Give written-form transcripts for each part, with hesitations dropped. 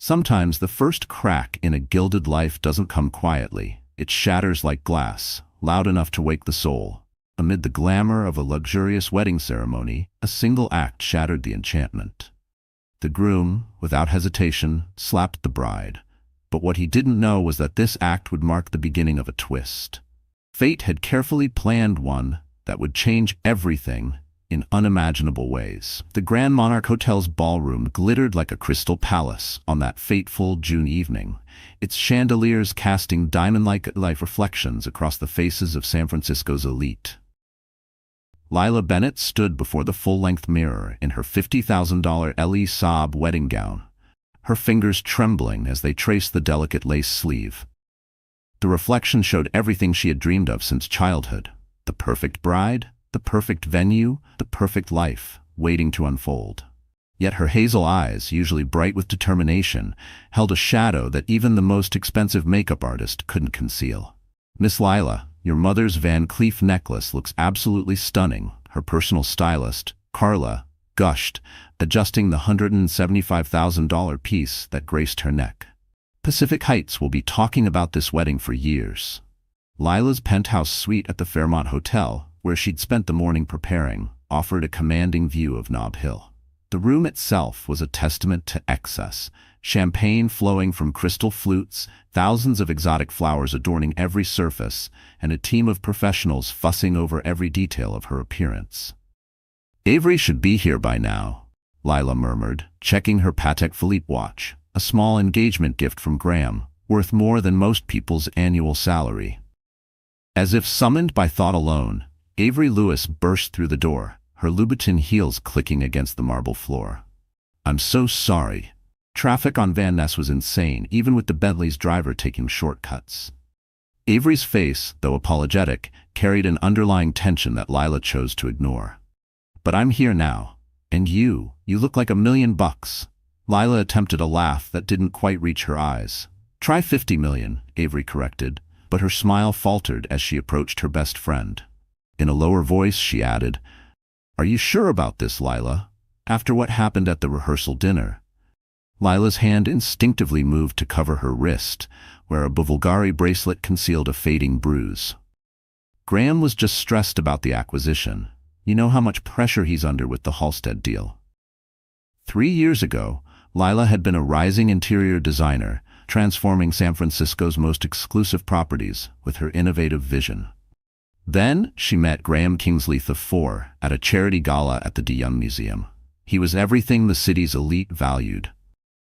Sometimes the first crack in a gilded life doesn't come quietly. It shatters like glass, loud enough to wake the soul. Amid the glamour of a luxurious wedding ceremony, a single act shattered the enchantment. The groom, without hesitation, slapped the bride. But what he didn't know was that this act would mark the beginning of a twist. Fate had carefully planned one that would change everything in unimaginable ways. The Grand Monarch Hotel's ballroom glittered like a crystal palace on that fateful June evening, its chandeliers casting diamond-like light reflections across the faces of San Francisco's elite. Lila Bennett stood before the full-length mirror in her $50,000 Elie Saab wedding gown, her fingers trembling as they traced the delicate lace sleeve. The reflection showed everything she had dreamed of since childhood: the perfect bride, the perfect venue, the perfect life, waiting to unfold. Yet her hazel eyes, usually bright with determination, held a shadow that even the most expensive makeup artist couldn't conceal. "Miss Lila, your mother's Van Cleef necklace looks absolutely stunning," her personal stylist, Carla, gushed, adjusting the $175,000 piece that graced her neck. Pacific Heights will be talking about this wedding for years. Lila's penthouse suite at the Fairmont Hotel, where she'd spent the morning preparing, offered a commanding view of Nob Hill. The room itself was a testament to excess, champagne flowing from crystal flutes, thousands of exotic flowers adorning every surface, and a team of professionals fussing over every detail of her appearance. "Avery should be here by now," Lila murmured, checking her Patek Philippe watch, a small engagement gift from Graham, worth more than most people's annual salary. As if summoned by thought alone, Avery Lewis burst through the door, her Louboutin heels clicking against the marble floor. "I'm so sorry." Traffic on Van Ness was insane, even with the Bentley's driver taking shortcuts. Avery's face, though apologetic, carried an underlying tension that Lila chose to ignore. "But I'm here now. And you look like $1,000,000. Lila attempted a laugh that didn't quite reach her eyes. "Try 50 million, Avery corrected, but her smile faltered as she approached her best friend. In a lower voice, she added, "Are you sure about this, Lila? After what happened at the rehearsal dinner?" Lila's hand instinctively moved to cover her wrist, where a Bulgari bracelet concealed a fading bruise. "Graham was just stressed about the acquisition. You know how much pressure he's under with the Halstead deal." 3 years ago, Lila had been a rising interior designer, transforming San Francisco's most exclusive properties with her innovative vision. Then she met Graham Kingsley IV at a charity gala at the De Young Museum. He was everything the city's elite valued: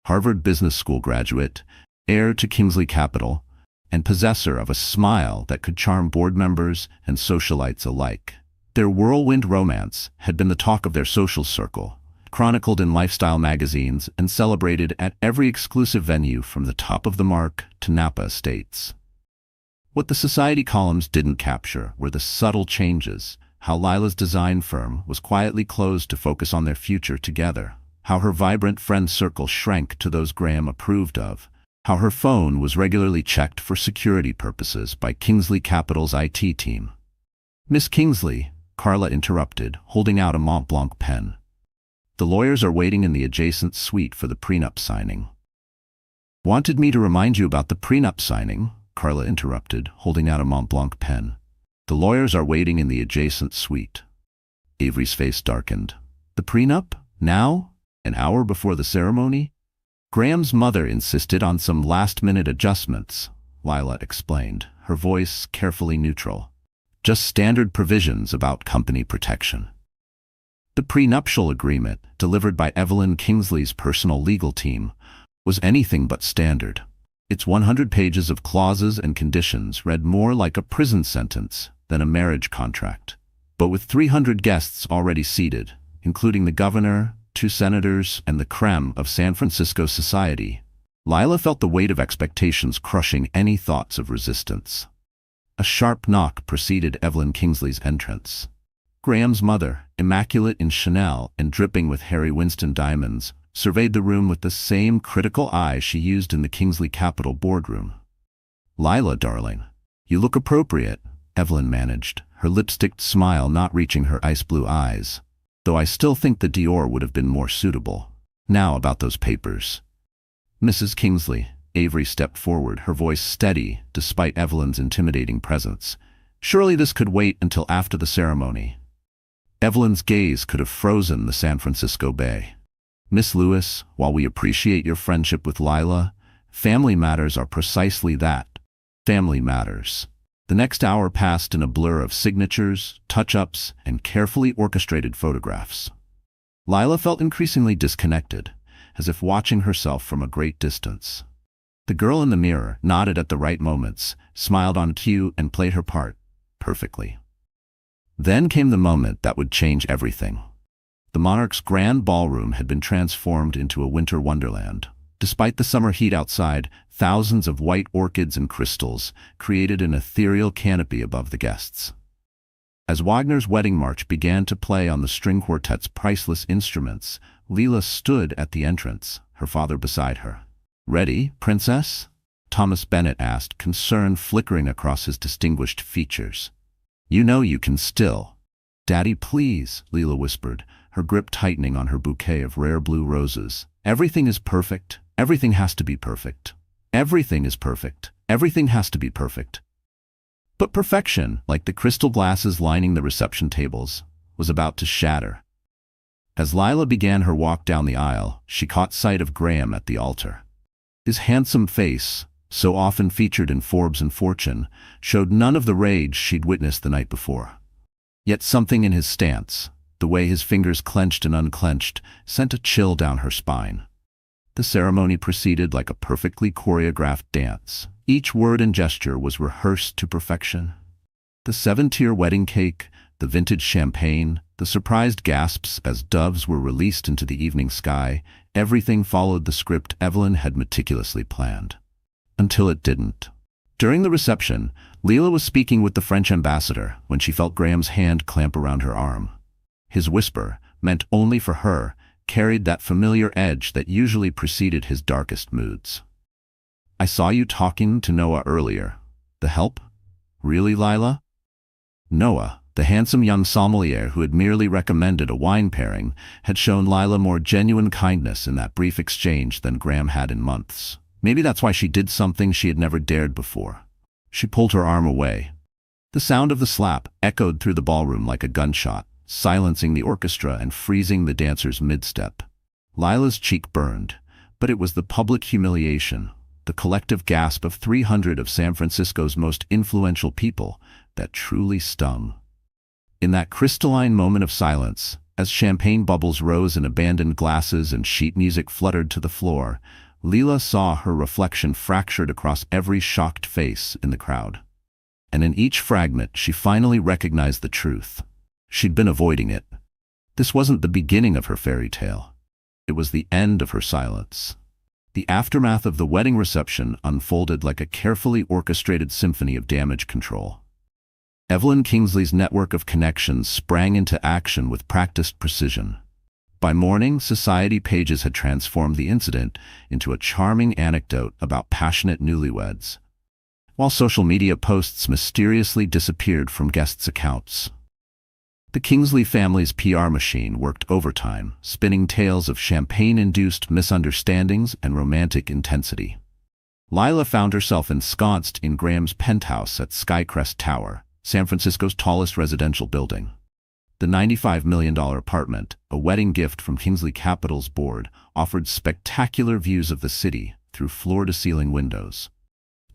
Harvard Business School graduate, heir to Kingsley Capital, and possessor of a smile that could charm board members and socialites alike. Their whirlwind romance had been the talk of their social circle, chronicled in lifestyle magazines and celebrated at every exclusive venue from the Top of the Mark to Napa Estates. What the society columns didn't capture were the subtle changes: how Lila's design firm was quietly closed to focus on their future together, how her vibrant friend circle shrank to those Graham approved of, how her phone was regularly checked for security purposes by Kingsley Capital's IT team. "Miss Kingsley," Carla interrupted, holding out a Mont Blanc pen. "The lawyers are waiting in the adjacent suite for the prenup signing." "Wanted me to remind you about the prenup signing?" Carla interrupted, holding out a Mont Blanc pen. "The lawyers are waiting in the adjacent suite." Avery's face darkened. "The prenup? Now? An hour before the ceremony?" "Graham's mother insisted on some last-minute adjustments," Lila explained, her voice carefully neutral. "Just standard provisions about company protection." The prenuptial agreement, delivered by Evelyn Kingsley's personal legal team, was anything but standard. Its 100 pages of clauses and conditions read more like a prison sentence than a marriage contract. But with 300 guests already seated, including the governor, 2 senators, and the creme of San Francisco society, Lila felt the weight of expectations crushing any thoughts of resistance. A sharp knock preceded Evelyn Kingsley's entrance. Graham's mother, immaculate in Chanel and dripping with Harry Winston diamonds, surveyed the room with the same critical eye she used in the Kingsley Capital boardroom. "Lila, darling, you look appropriate," Evelyn managed, her lipstick smile not reaching her ice-blue eyes, "though I still think the Dior would have been more suitable. Now about those papers." Mrs. Kingsley. Avery stepped forward, her voice steady despite Evelyn's intimidating presence. Surely this could wait until after the ceremony. Evelyn's gaze could have frozen the San Francisco Bay. Miss Lewis, while we appreciate your friendship with Lila, family matters are precisely that. Family matters. The next hour passed in a blur of signatures, touch-ups, and carefully orchestrated photographs. Lila felt increasingly disconnected, as if watching herself from a great distance. The girl in the mirror nodded at the right moments, smiled on cue, and played her part perfectly. Then came the moment that would change everything. The monarch's grand ballroom had been transformed into a winter wonderland. Despite the summer heat outside, thousands of white orchids and crystals created an ethereal canopy above the guests. As Wagner's wedding march began to play on the string quartet's priceless instruments, Leela stood at the entrance, her father beside her. "Ready, princess?" Thomas Bennett asked, concern flickering across his distinguished features. "You know you can still." "Daddy, please," Leela whispered, her grip tightening on her bouquet of rare blue roses. "Everything is perfect. Everything has to be perfect. Everything is perfect. Everything has to be perfect." But perfection, like the crystal glasses lining the reception tables, was about to shatter. As Lila began her walk down the aisle, she caught sight of Graham at the altar. His handsome face, so often featured in Forbes and Fortune, showed none of the rage she'd witnessed the night before. Yet something in his stance, the way his fingers clenched and unclenched, sent a chill down her spine. The ceremony proceeded like a perfectly choreographed dance. Each word and gesture was rehearsed to perfection. The 7-tier wedding cake, the vintage champagne, the surprised gasps as doves were released into the evening sky, everything followed the script Evelyn had meticulously planned. Until it didn't. During the reception, Leela was speaking with the French ambassador when she felt Graham's hand clamp around her arm. His whisper, meant only for her, carried that familiar edge that usually preceded his darkest moods. "I saw you talking to Noah earlier. The help? Really, Lila?" Noah, the handsome young sommelier who had merely recommended a wine pairing, had shown Lila more genuine kindness in that brief exchange than Graham had in months. Maybe that's why she did something she had never dared before. She pulled her arm away. The sound of the slap echoed through the ballroom like a gunshot, silencing the orchestra and freezing the dancers mid-step. Lila's cheek burned, but it was the public humiliation, the collective gasp of 300 of San Francisco's most influential people, that truly stung. In that crystalline moment of silence, as champagne bubbles rose in abandoned glasses and sheet music fluttered to the floor, Leela saw her reflection fractured across every shocked face in the crowd. And in each fragment she finally recognized the truth. She'd been avoiding it. This wasn't the beginning of her fairy tale. It was the end of her silence. The aftermath of the wedding reception unfolded like a carefully orchestrated symphony of damage control. Evelyn Kingsley's network of connections sprang into action with practiced precision. By morning, society pages had transformed the incident into a charming anecdote about passionate newlyweds, while social media posts mysteriously disappeared from guests' accounts. The Kingsley family's PR machine worked overtime, spinning tales of champagne-induced misunderstandings and romantic intensity. Lila found herself ensconced in Graham's penthouse at Skycrest Tower, San Francisco's tallest residential building. The $95 million apartment, a wedding gift from Kingsley Capital's board, offered spectacular views of the city through floor-to-ceiling windows.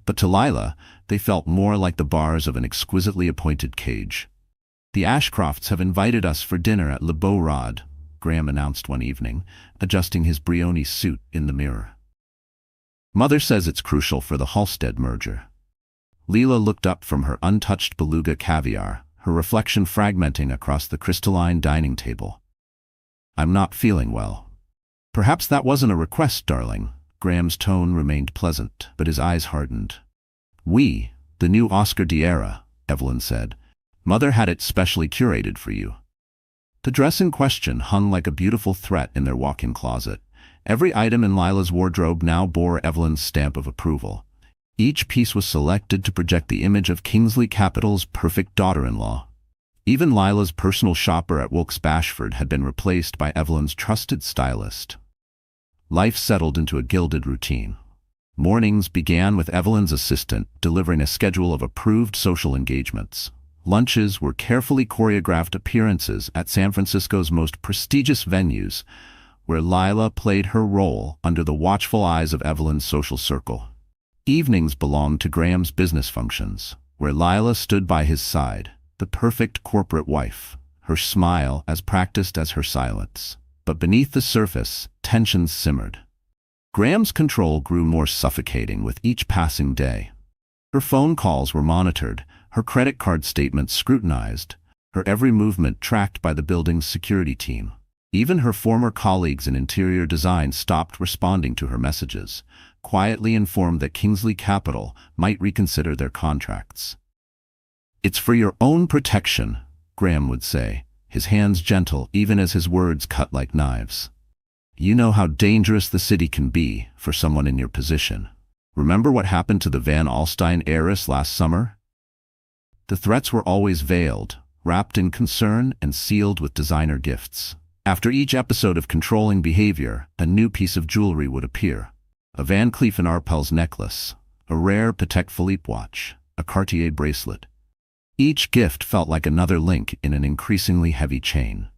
But to Lila, they felt more like the bars of an exquisitely appointed cage. "The Ashcrofts have invited us for dinner at Le Beau Rod," Graham announced one evening, adjusting his Brioni suit in the mirror. "Mother says it's crucial for the Halstead merger." Leela looked up from her untouched beluga caviar, her reflection fragmenting across the crystalline dining table. "I'm not feeling well." "Perhaps that wasn't a request, darling." Graham's tone remained pleasant, but his eyes hardened. "We, the new Oscar de Era," Evelyn said. "Mother had it specially curated for you." The dress in question hung like a beautiful threat in their walk-in closet. Every item in Lila's wardrobe now bore Evelyn's stamp of approval. Each piece was selected to project the image of Kingsley Capital's perfect daughter-in-law. Even Lila's personal shopper at Wilkes Bashford had been replaced by Evelyn's trusted stylist. Life settled into a gilded routine. Mornings began with Evelyn's assistant delivering a schedule of approved social engagements. Lunches were carefully choreographed appearances at San Francisco's most prestigious venues, where Lila played her role under the watchful eyes of Evelyn's social circle. Evenings belonged to Graham's business functions, where Lila stood by his side, the perfect corporate wife, her smile as practiced as her silence. But beneath the surface, tensions simmered. Graham's control grew more suffocating with each passing day. Her phone calls were monitored, her credit card statements scrutinized, her every movement tracked by the building's security team. Even her former colleagues in interior design stopped responding to her messages, quietly informed that Kingsley Capital might reconsider their contracts. "It's for your own protection," Graham would say, his hands gentle even as his words cut like knives. "You know how dangerous the city can be for someone in your position. Remember what happened to the Van Alstyne heiress last summer?" The threats were always veiled, wrapped in concern and sealed with designer gifts. After each episode of controlling behavior, a new piece of jewelry would appear. A Van Cleef & Arpels necklace, a rare Patek Philippe watch, a Cartier bracelet. Each gift felt like another link in an increasingly heavy chain.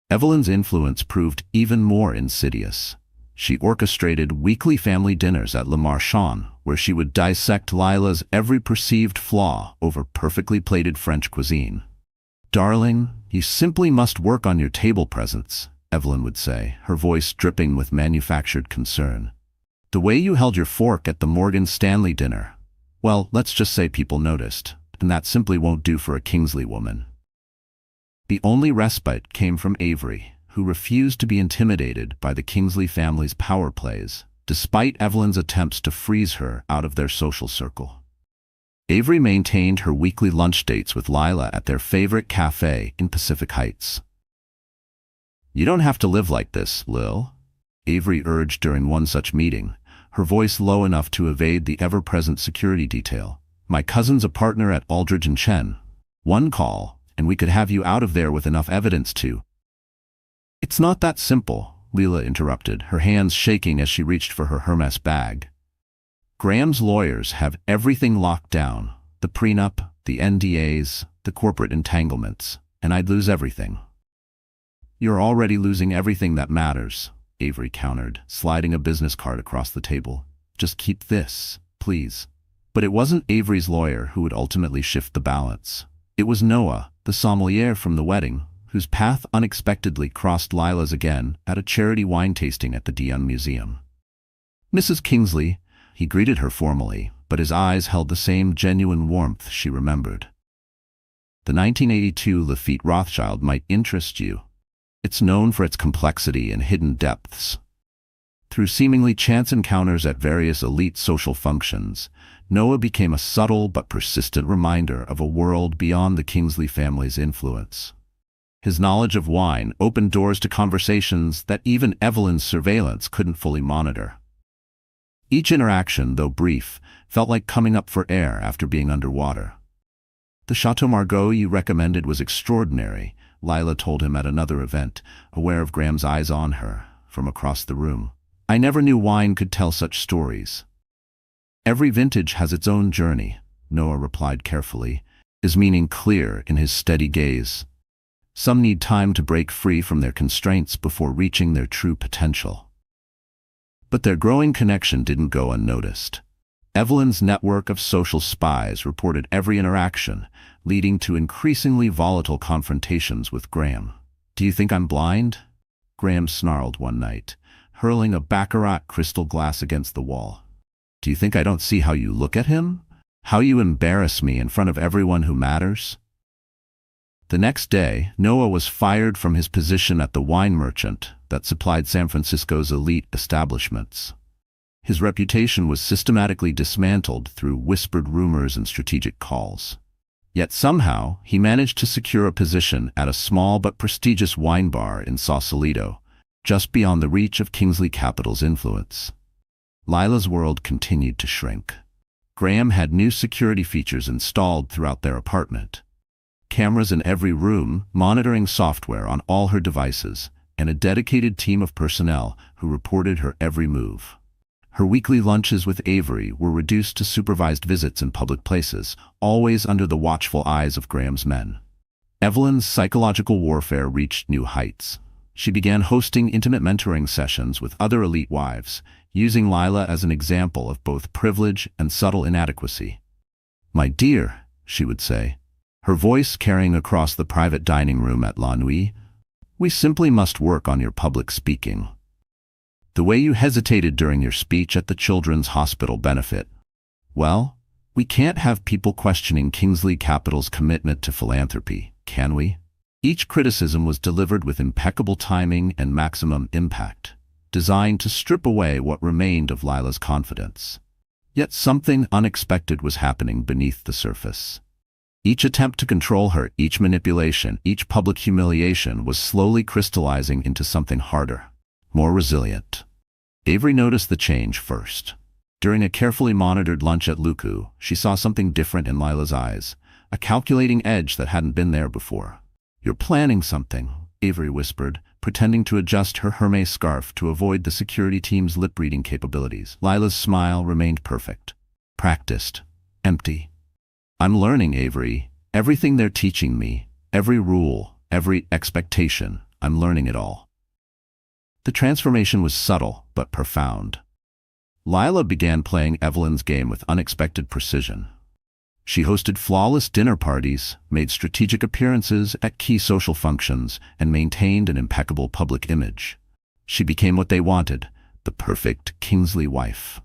Evelyn's influence proved even more insidious. She orchestrated weekly family dinners at Le Marchand, where she would dissect Lila's every perceived flaw over perfectly plated French cuisine. "Darling, you simply must work on your table presence," Evelyn would say, her voice dripping with manufactured concern. "The way you held your fork at the Morgan Stanley dinner, well, let's just say people noticed, and that simply won't do for a Kingsley woman." The only respite came from Avery, who refused to be intimidated by the Kingsley family's power plays, despite Evelyn's attempts to freeze her out of their social circle. Avery maintained her weekly lunch dates with Lila at their favorite cafe in Pacific Heights. "You don't have to live like this, Lil," Avery urged during one such meeting, her voice low enough to evade the ever-present security detail. "My cousin's a partner at Aldridge & Chen. One call, and we could have you out of there with enough evidence to—" "It's not that simple," Lila interrupted, her hands shaking as she reached for her Hermes bag. "Graham's lawyers have everything locked down, the prenup, the NDAs, the corporate entanglements, and I'd lose everything." "You're already losing everything that matters," Avery countered, sliding a business card across the table. "Just keep this, please." But it wasn't Avery's lawyer who would ultimately shift the balance. It was Noah, the sommelier from the wedding, whose path unexpectedly crossed Lila's again at a charity wine tasting at the Dion Museum. "Mrs. Kingsley," he greeted her formally, but his eyes held the same genuine warmth she remembered. "The 1982 Lafite Rothschild might interest you. It's known for its complexity and hidden depths." Through seemingly chance encounters at various elite social functions, Noah became a subtle but persistent reminder of a world beyond the Kingsley family's influence. His knowledge of wine opened doors to conversations that even Evelyn's surveillance couldn't fully monitor. Each interaction, though brief, felt like coming up for air after being underwater. "The Chateau Margaux you recommended was extraordinary," Lila told him at another event, aware of Graham's eyes on her from across the room. "I never knew wine could tell such stories." "Every vintage has its own journey," Noah replied carefully, his meaning clear in his steady gaze. "Some need time to break free from their constraints before reaching their true potential." But their growing connection didn't go unnoticed. Evelyn's network of social spies reported every interaction, leading to increasingly volatile confrontations with Graham. "Do you think I'm blind?" Graham snarled one night, hurling a baccarat crystal glass against the wall. "Do you think I don't see how you look at him? How you embarrass me in front of everyone who matters?" The next day, Noah was fired from his position at the wine merchant that supplied San Francisco's elite establishments. His reputation was systematically dismantled through whispered rumors and strategic calls. Yet somehow, he managed to secure a position at a small but prestigious wine bar in Sausalito, just beyond the reach of Kingsley Capital's influence. Lila's world continued to shrink. Graham had new security features installed throughout their apartment. Cameras in every room, monitoring software on all her devices, and a dedicated team of personnel who reported her every move. Her weekly lunches with Avery were reduced to supervised visits in public places, always under the watchful eyes of Graham's men. Evelyn's psychological warfare reached new heights. She began hosting intimate mentoring sessions with other elite wives, using Lila as an example of both privilege and subtle inadequacy. "My dear," she would say, her voice carrying across the private dining room at La Nuit, "we simply must work on your public speaking. The way you hesitated during your speech at the Children's Hospital benefit. Well, we can't have people questioning Kingsley Capital's commitment to philanthropy, can we?" Each criticism was delivered with impeccable timing and maximum impact, designed to strip away what remained of Lila's confidence. Yet something unexpected was happening beneath the surface. Each attempt to control her, each manipulation, each public humiliation was slowly crystallizing into something harder, more resilient. Avery noticed the change first. During a carefully monitored lunch at Luku, she saw something different in Lila's eyes, a calculating edge that hadn't been there before. "You're planning something," Avery whispered, pretending to adjust her Hermes scarf to avoid the security team's lip-reading capabilities. Lila's smile remained perfect. Practiced. Empty. "I'm learning, Avery. Everything they're teaching me, every rule, every expectation, I'm learning it all." The transformation was subtle but profound. Lila began playing Evelyn's game with unexpected precision. She hosted flawless dinner parties, made strategic appearances at key social functions, and maintained an impeccable public image. She became what they wanted, the perfect Kingsley wife.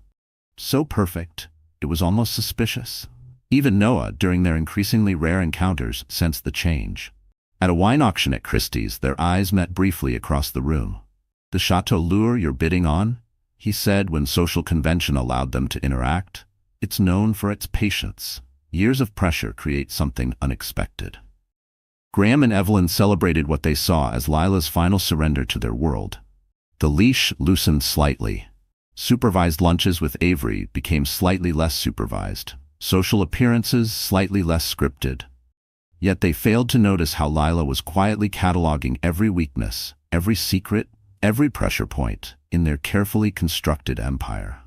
So perfect, it was almost suspicious. Even Noah, during their increasingly rare encounters, sensed the change. At a wine auction at Christie's, their eyes met briefly across the room. "The chateau lure you're bidding on?" he said when social convention allowed them to interact. "It's known for its patience. Years of pressure create something unexpected." Graham and Evelyn celebrated what they saw as Lila's final surrender to their world. The leash loosened slightly. Supervised lunches with Avery became slightly less supervised. Social appearances slightly less scripted. Yet they failed to notice how Lila was quietly cataloging every weakness, every secret, every pressure point in their carefully constructed empire.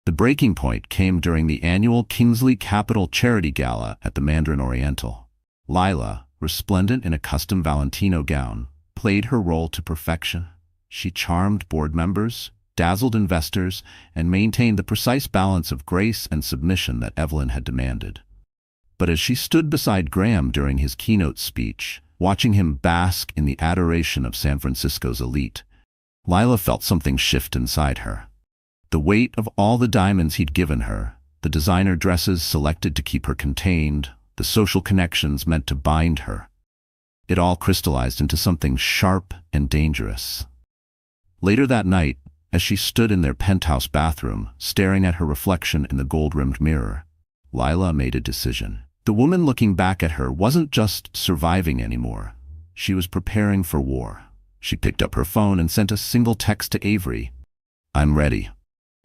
The breaking point came during the annual Kingsley Capital Charity Gala at the Mandarin Oriental. Lila, resplendent in a custom Valentino gown, played her role to perfection. She charmed board members, dazzled investors, and maintained the precise balance of grace and submission that Evelyn had demanded. But as she stood beside Graham during his keynote speech, watching him bask in the adoration of San Francisco's elite, Lila felt something shift inside her. The weight of all the diamonds he'd given her, the designer dresses selected to keep her contained, the social connections meant to bind her, it all crystallized into something sharp and dangerous. Later that night, as she stood in their penthouse bathroom, staring at her reflection in the gold-rimmed mirror, Lila made a decision. The woman looking back at her wasn't just surviving anymore. She was preparing for war. She picked up her phone and sent a single text to Avery. "I'm ready."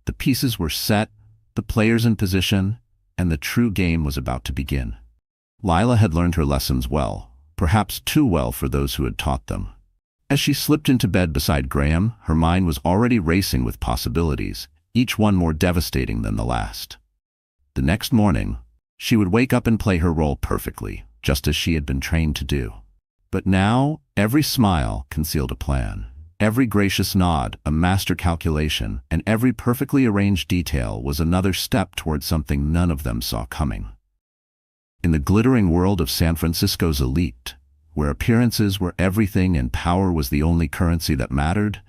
The pieces were set, the players in position, and the true game was about to begin. Lila had learned her lessons well, perhaps too well for those who had taught them. As she slipped into bed beside Graham, her mind was already racing with possibilities, each one more devastating than the last. The next morning, she would wake up and play her role perfectly, just as she had been trained to do. But now, every smile concealed a plan. Every gracious nod, a master calculation, and every perfectly arranged detail was another step toward something none of them saw coming. In the glittering world of San Francisco's elite, where appearances were everything and power was the only currency that mattered,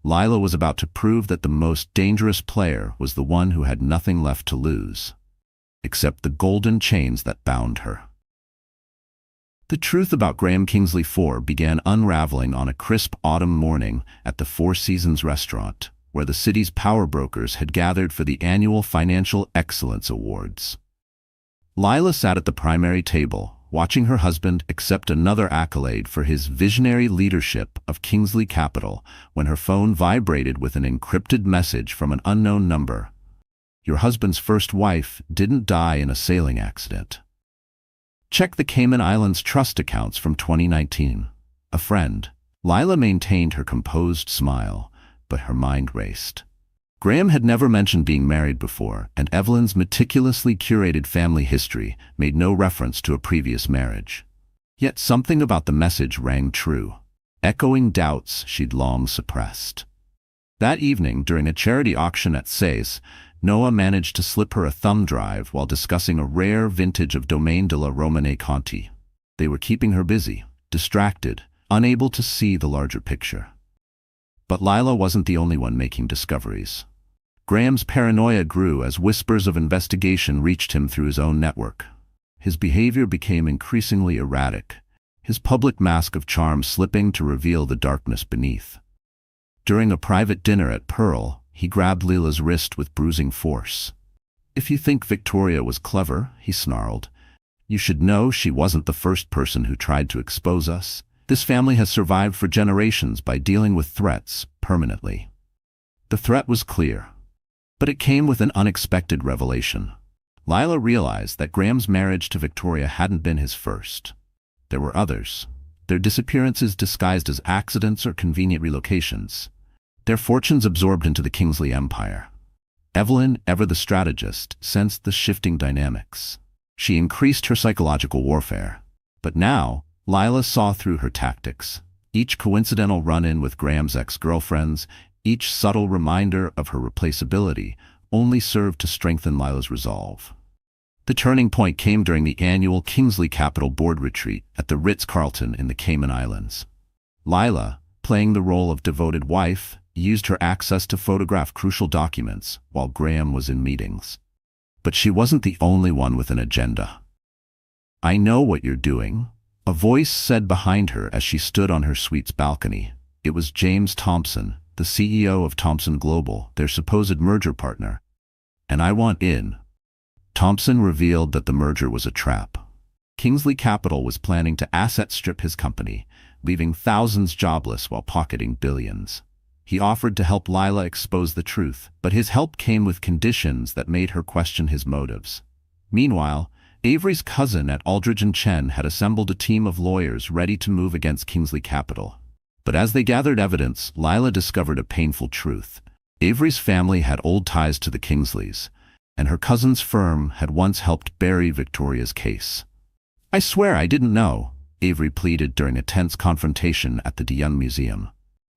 Lila was about to prove that the most dangerous player was the one who had nothing left to lose, except the golden chains that bound her. The truth about Graham Kingsley IV began unraveling on a crisp autumn morning at the Four Seasons restaurant, where the city's power brokers had gathered for the annual Financial Excellence Awards. Lila sat at the primary table, watching her husband accept another accolade for his visionary leadership of Kingsley Capital, when her phone vibrated with an encrypted message from an unknown number. "Your husband's first wife didn't die in a sailing accident. Check the Cayman Islands trust accounts from 2019. A friend." Lila maintained her composed smile, but her mind raced. Graham had never mentioned being married before, and Evelyn's meticulously curated family history made no reference to a previous marriage. Yet something about the message rang true, echoing doubts she'd long suppressed. That evening, during a charity auction at Sayes, Noah managed to slip her a thumb drive while discussing a rare vintage of Domaine de la Romane Conti. They were keeping her busy, distracted, unable to see the larger picture. But Lila wasn't the only one making discoveries. Graham's paranoia grew as whispers of investigation reached him through his own network. His behavior became increasingly erratic, his public mask of charm slipping to reveal the darkness beneath. During a private dinner at Pearl, he grabbed Lila's wrist with bruising force. "If you think Victoria was clever," he snarled, "you should know she wasn't the first person who tried to expose us. This family has survived for generations by dealing with threats permanently." The threat was clear, but it came with an unexpected revelation. Lila realized that Graham's marriage to Victoria hadn't been his first. There were others, their disappearances disguised as accidents or convenient relocations, their fortunes absorbed into the Kingsley empire. Evelyn, ever the strategist, sensed the shifting dynamics. She increased her psychological warfare. But now, Lila saw through her tactics. Each coincidental run-in with Graham's ex-girlfriends, each subtle reminder of her replaceability, only served to strengthen Lila's resolve. The turning point came during the annual Kingsley Capital Board retreat at the Ritz-Carlton in the Cayman Islands. Lila, playing the role of devoted wife, used her access to photograph crucial documents while Graham was in meetings. But she wasn't the only one with an agenda. "I know what you're doing," a voice said behind her as she stood on her suite's balcony. It was James Thompson, the CEO of Thompson Global, their supposed merger partner. "And I want in." Thompson revealed that the merger was a trap. Kingsley Capital was planning to asset strip his company, leaving thousands jobless while pocketing billions. He offered to help Lila expose the truth, but his help came with conditions that made her question his motives. Meanwhile, Avery's cousin at Aldridge & Chen had assembled a team of lawyers ready to move against Kingsley Capital. But as they gathered evidence, Lila discovered a painful truth. Avery's family had old ties to the Kingsleys, and her cousin's firm had once helped bury Victoria's case. "I swear I didn't know," Avery pleaded during a tense confrontation at the De Young Museum.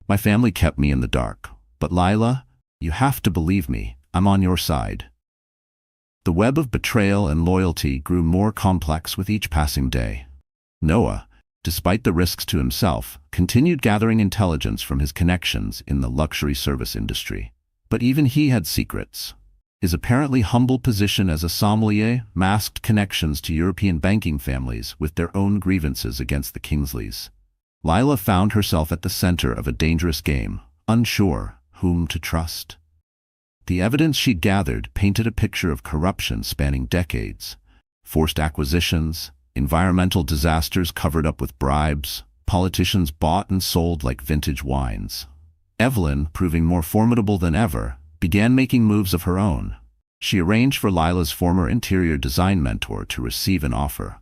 "My family kept me in the dark. But Lila, you have to believe me, I'm on your side." The web of betrayal and loyalty grew more complex with each passing day. Noah, despite the risks to himself, continued gathering intelligence from his connections in the luxury service industry. But even he had secrets. His apparently humble position as a sommelier masked connections to European banking families with their own grievances against the Kingsleys. Lila found herself at the center of a dangerous game, unsure whom to trust. The evidence she'd gathered painted a picture of corruption spanning decades: forced acquisitions, environmental disasters covered up with bribes, politicians bought and sold like vintage wines. Evelyn, proving more formidable than ever, began making moves of her own. She arranged for Lila's former interior design mentor to receive an offer.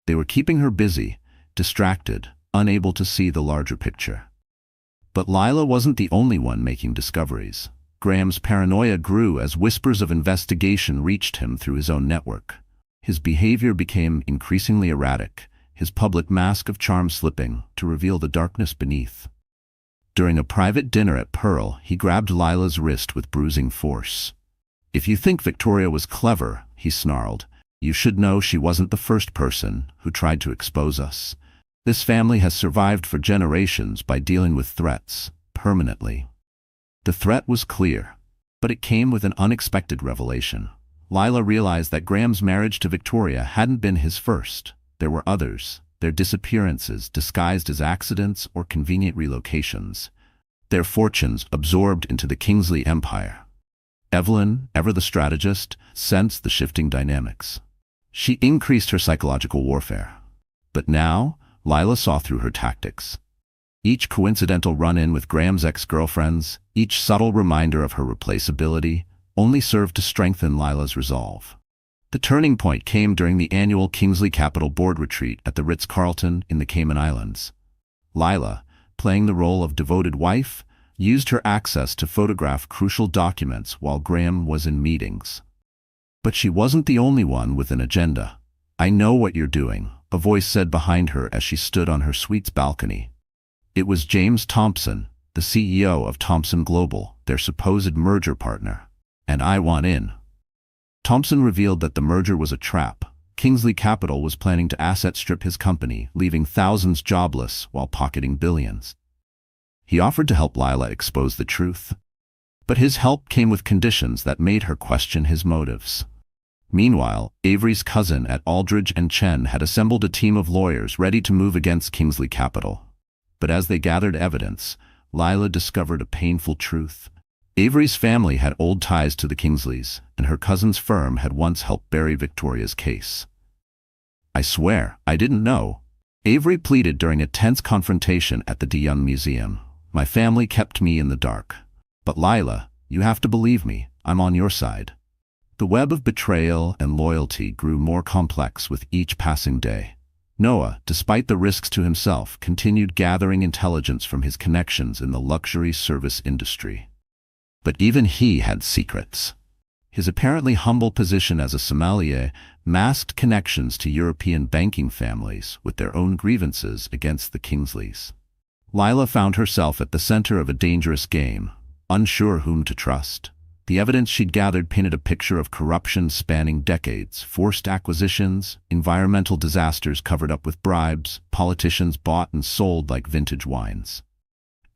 They were keeping her busy, distracted, unable to see the larger picture. But Lila wasn't the only one making discoveries. Graham's paranoia grew as whispers of investigation reached him through his own network. His behavior became increasingly erratic, his public mask of charm slipping to reveal the darkness beneath. During a private dinner at Pearl, he grabbed Lila's wrist with bruising force. "If you think Victoria was clever," he snarled, "you should know she wasn't the first person who tried to expose us. This family has survived for generations by dealing with threats permanently." The threat was clear, but it came with an unexpected revelation. Lila realized that Graham's marriage to Victoria hadn't been his first. There were others, their disappearances disguised as accidents or convenient relocations, their fortunes absorbed into the Kingsley empire. Evelyn, ever the strategist, sensed the shifting dynamics. She increased her psychological warfare. But now, Lila saw through her tactics. Each coincidental run-in with Graham's ex-girlfriends, each subtle reminder of her replaceability, only served to strengthen Lila's resolve. The turning point came during the annual Kingsley Capital Board retreat at the Ritz-Carlton in the Cayman Islands. Lila, playing the role of devoted wife, used her access to photograph crucial documents while Graham was in meetings. But she wasn't the only one with an agenda. "I know what you're doing," a voice said behind her as she stood on her suite's balcony. It was James Thompson, the CEO of Thomson Global, their supposed merger partner. "And I want in." Thompson revealed that the merger was a trap. Kingsley Capital was planning to asset strip his company, leaving thousands jobless while pocketing billions. He offered to help Lila expose the truth. But his help came with conditions that made her question his motives. Meanwhile, Avery's cousin at Aldridge and Chen had assembled a team of lawyers ready to move against Kingsley Capital. But as they gathered evidence, Lila discovered a painful truth. Avery's family had old ties to the Kingsleys, and her cousin's firm had once helped bury Victoria's case. "I swear, I didn't know," Avery pleaded during a tense confrontation at the De Young Museum. "My family kept me in the dark. But Lila, you have to believe me, I'm on your side." The web of betrayal and loyalty grew more complex with each passing day. Noah, despite the risks to himself, continued gathering intelligence from his connections in the luxury service industry. But even he had secrets. His apparently humble position as a sommelier masked connections to European banking families with their own grievances against the Kingsleys. Lila found herself at the center of a dangerous game, unsure whom to trust. The evidence she'd gathered painted a picture of corruption spanning decades, forced acquisitions, environmental disasters covered up with bribes, politicians bought and sold like vintage wines.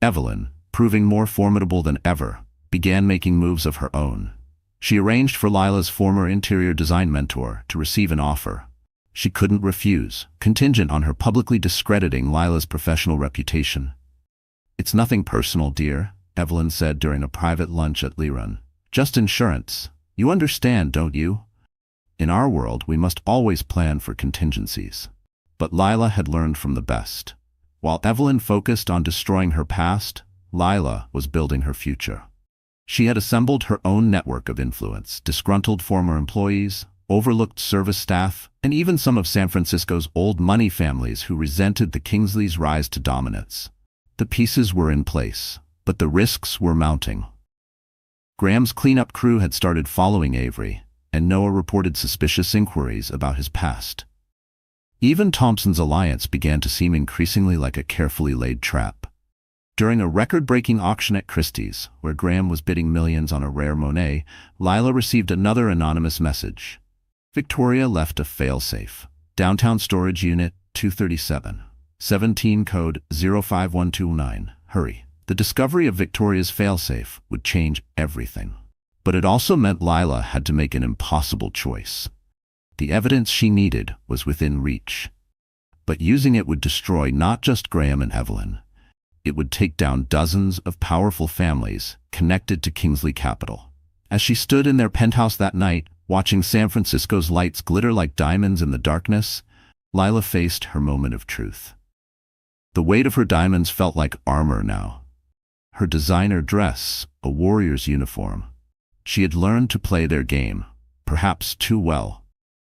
Evelyn, proving more formidable than ever, began making moves of her own. She arranged for Lila's former interior design mentor to receive an offer. She couldn't refuse, contingent on her publicly discrediting Lila's professional reputation. "It's nothing personal, dear," Evelyn said during a private lunch at Liron. "Just insurance. You understand, don't you? In our world, we must always plan for contingencies." But Lila had learned from the best. While Evelyn focused on destroying her past, Lila was building her future. She had assembled her own network of influence, disgruntled former employees, overlooked service staff, and even some of San Francisco's old money families who resented the Kingsleys' rise to dominance. The pieces were in place, but the risks were mounting. Graham's cleanup crew had started following Avery, and Noah reported suspicious inquiries about his past. Even Thompson's alliance began to seem increasingly like a carefully laid trap. During a record-breaking auction at Christie's, where Graham was bidding millions on a rare Monet, Lila received another anonymous message. "Victoria left a failsafe. Downtown Storage Unit 237. 17 code 05129. Hurry." The discovery of Victoria's failsafe would change everything. But it also meant Lila had to make an impossible choice. The evidence she needed was within reach. But using it would destroy not just Graham and Evelyn. It would take down dozens of powerful families connected to Kingsley Capital. As she stood in their penthouse that night, watching San Francisco's lights glitter like diamonds in the darkness, Lila faced her moment of truth. The weight of her diamonds felt like armor now. Her designer dress, a warrior's uniform. She had learned to play their game, perhaps too well.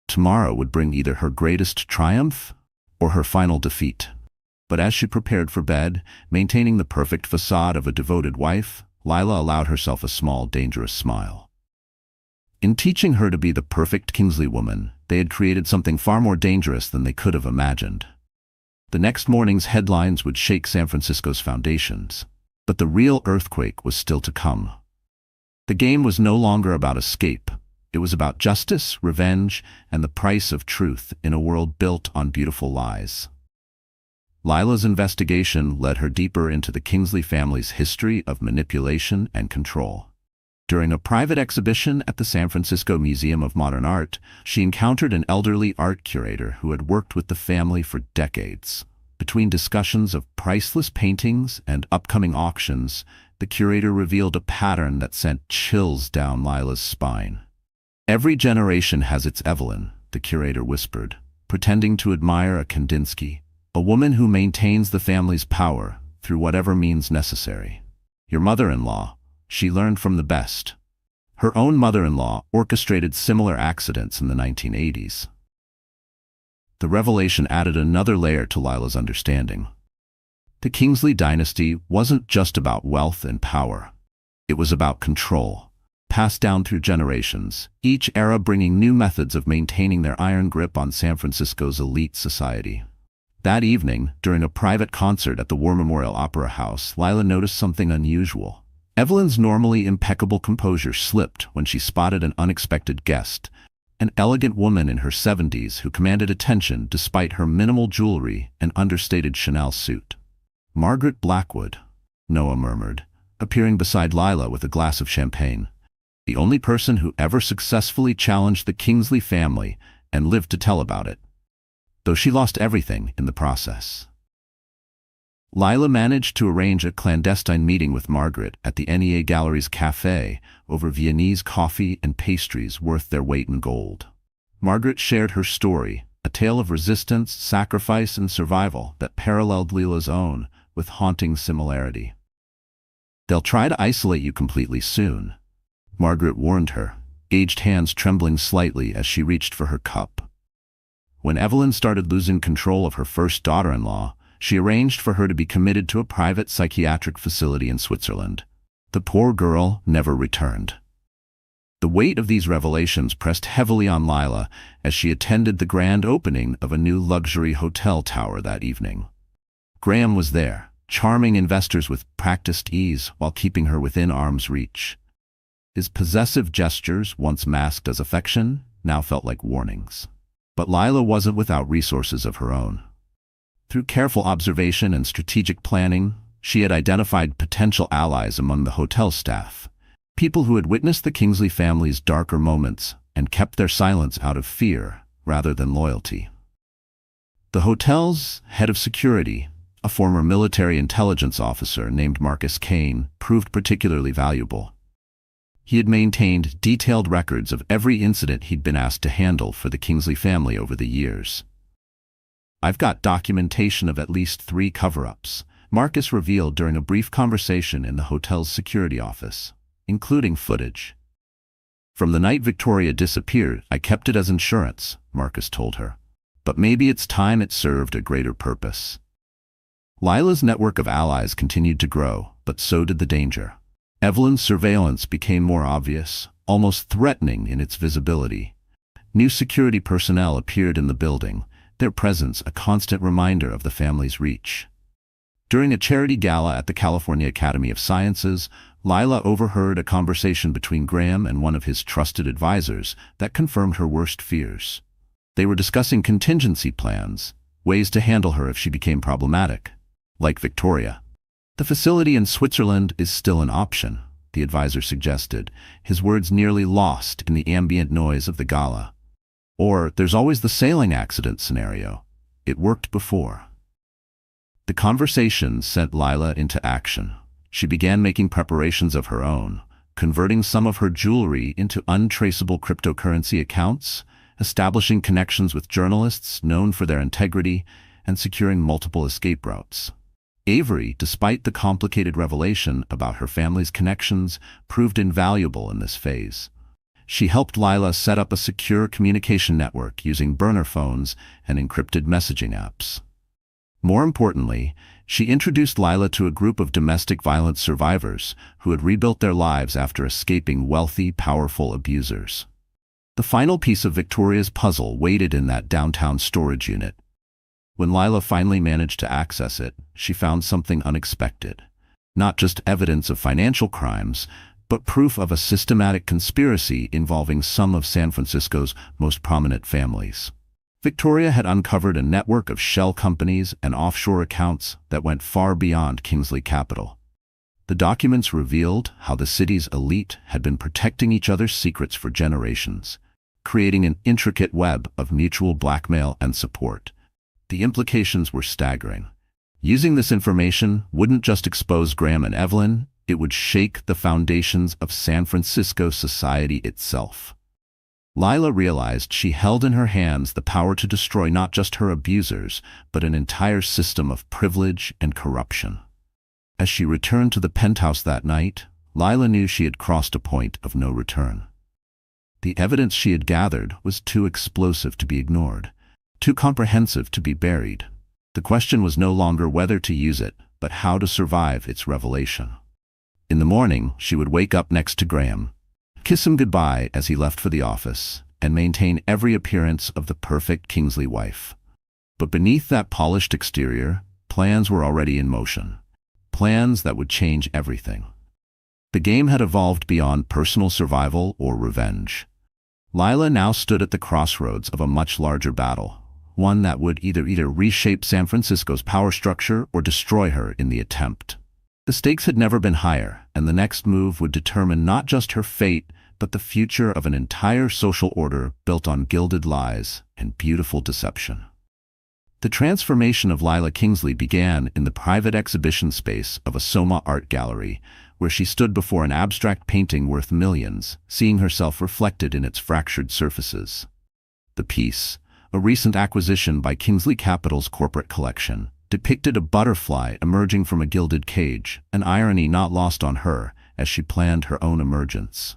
Tomorrow would bring either her greatest triumph or her final defeat. But as she prepared for bed, maintaining the perfect facade of a devoted wife, Lila allowed herself a small, dangerous smile. In teaching her to be the perfect Kingsley woman, they had created something far more dangerous than they could have imagined. The next morning's headlines would shake San Francisco's foundations. But the real earthquake was still to come. The game was no longer about escape. It was about justice, revenge, and the price of truth in a world built on beautiful lies. Lila's investigation led her deeper into the Kingsley family's history of manipulation and control. During a private exhibition at the San Francisco Museum of Modern Art, she encountered an elderly art curator who had worked with the family for decades. Between discussions of priceless paintings and upcoming auctions, the curator revealed a pattern that sent chills down Lila's spine. "Every generation has its Evelyn," the curator whispered, pretending to admire a Kandinsky, a woman who maintains the family's power through whatever means necessary. "Your mother-in-law, she learned from the best." Her own mother-in-law orchestrated similar accidents in the 1980s. The revelation added another layer to Lila's understanding. The Kingsley dynasty wasn't just about wealth and power. It was about control, passed down through generations, each era bringing new methods of maintaining their iron grip on San Francisco's elite society. That evening, during a private concert at the War Memorial Opera House, Lila noticed something unusual. Evelyn's normally impeccable composure slipped when she spotted an unexpected guest, an elegant woman in her 70s who commanded attention despite her minimal jewelry and understated Chanel suit. "Margaret Blackwood," Noah murmured, appearing beside Lila with a glass of champagne. The only person who ever successfully challenged the Kingsley family and lived to tell about it, though she lost everything in the process. Lila managed to arrange a clandestine meeting with Margaret at the NEA Gallery's cafe over Viennese coffee and pastries worth their weight in gold. Margaret shared her story, a tale of resistance, sacrifice, and survival that paralleled Lila's own with haunting similarity. "They'll try to isolate you completely soon," Margaret warned her, aged hands trembling slightly as she reached for her cup. When Evelyn started losing control of her first daughter-in-law, she arranged for her to be committed to a private psychiatric facility in Switzerland. The poor girl never returned. The weight of these revelations pressed heavily on Lila as she attended the grand opening of a new luxury hotel tower that evening. Graham was there, charming investors with practiced ease while keeping her within arm's reach. His possessive gestures, once masked as affection, now felt like warnings. But Lila wasn't without resources of her own. Through careful observation and strategic planning, she had identified potential allies among the hotel staff, people who had witnessed the Kingsley family's darker moments and kept their silence out of fear rather than loyalty. The hotel's head of security, a former military intelligence officer named Marcus Kane, proved particularly valuable. He had maintained detailed records of every incident he'd been asked to handle for the Kingsley family over the years. "I've got documentation of at least 3 cover-ups," Marcus revealed during a brief conversation in the hotel's security office, including footage. "From the night Victoria disappeared, I kept it as insurance," Marcus told her. "But maybe it's time it served a greater purpose." Lila's network of allies continued to grow, but so did the danger. Evelyn's surveillance became more obvious, almost threatening in its visibility. New security personnel appeared in the building, their presence a constant reminder of the family's reach. During a charity gala at the California Academy of Sciences, Lila overheard a conversation between Graham and one of his trusted advisors that confirmed her worst fears. They were discussing contingency plans, ways to handle her if she became problematic, like Victoria. "The facility in Switzerland is still an option," the advisor suggested, his words nearly lost in the ambient noise of the gala. "Or there's always the sailing accident scenario. It worked before." The conversation sent Lila into action. She began making preparations of her own, converting some of her jewelry into untraceable cryptocurrency accounts, establishing connections with journalists known for their integrity, and securing multiple escape routes. Avery, despite the complicated revelation about her family's connections, proved invaluable in this phase. She helped Lila set up a secure communication network using burner phones and encrypted messaging apps. More importantly, she introduced Lila to a group of domestic violence survivors who had rebuilt their lives after escaping wealthy, powerful abusers. The final piece of Victoria's puzzle waited in that downtown storage unit. When Lila finally managed to access it, she found something unexpected. Not just evidence of financial crimes, but proof of a systematic conspiracy involving some of San Francisco's most prominent families. Victoria had uncovered a network of shell companies and offshore accounts that went far beyond Kingsley Capital. The documents revealed how the city's elite had been protecting each other's secrets for generations, creating an intricate web of mutual blackmail and support. The implications were staggering. Using this information wouldn't just expose Graham and Evelyn, it would shake the foundations of San Francisco society itself. Lila realized she held in her hands the power to destroy not just her abusers, but an entire system of privilege and corruption. As she returned to the penthouse that night, Lila knew she had crossed a point of no return. The evidence she had gathered was too explosive to be ignored, too comprehensive to be buried. The question was no longer whether to use it, but how to survive its revelation. In the morning, she would wake up next to Graham, kiss him goodbye as he left for the office, and maintain every appearance of the perfect Kingsley wife. But beneath that polished exterior, plans were already in motion. Plans that would change everything. The game had evolved beyond personal survival or revenge. Lila now stood at the crossroads of a much larger battle, one that would either reshape San Francisco's power structure or destroy her in the attempt. The stakes had never been higher, and the next move would determine not just her fate, but the future of an entire social order built on gilded lies and beautiful deception. The transformation of Lila Kingsley began in the private exhibition space of a Soma art gallery, where she stood before an abstract painting worth millions, seeing herself reflected in its fractured surfaces. The piece, a recent acquisition by Kingsley Capital's corporate collection, depicted a butterfly emerging from a gilded cage, an irony not lost on her as she planned her own emergence.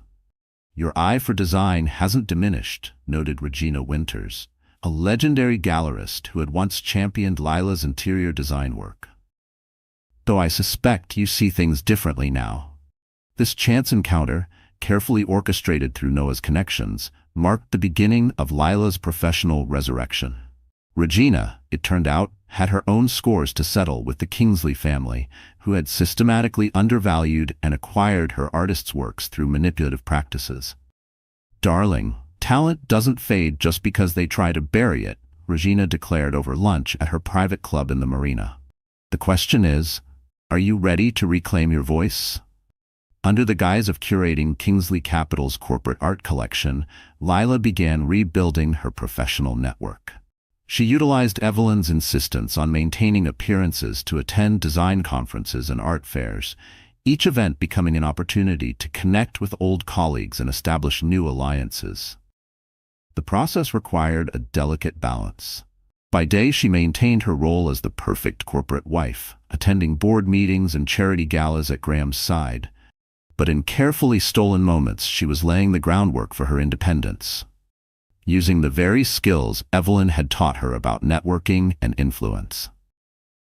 "Your eye for design hasn't diminished," noted Regina Winters, a legendary gallerist who had once championed Lila's interior design work. "Though I suspect you see things differently now." This chance encounter, carefully orchestrated through Noah's connections, marked the beginning of Lila's professional resurrection. Regina, it turned out, had her own scores to settle with the Kingsley family, who had systematically undervalued and acquired her artist's works through manipulative practices. "Darling, talent doesn't fade just because they try to bury it," Regina declared over lunch at her private club in the marina. "The question is, are you ready to reclaim your voice?" Under the guise of curating Kingsley Capital's corporate art collection, Lila began rebuilding her professional network. She utilized Evelyn's insistence on maintaining appearances to attend design conferences and art fairs, each event becoming an opportunity to connect with old colleagues and establish new alliances. The process required a delicate balance. By day, she maintained her role as the perfect corporate wife, attending board meetings and charity galas at Graham's side. But in carefully stolen moments, she was laying the groundwork for her independence, using the very skills Evelyn had taught her about networking and influence.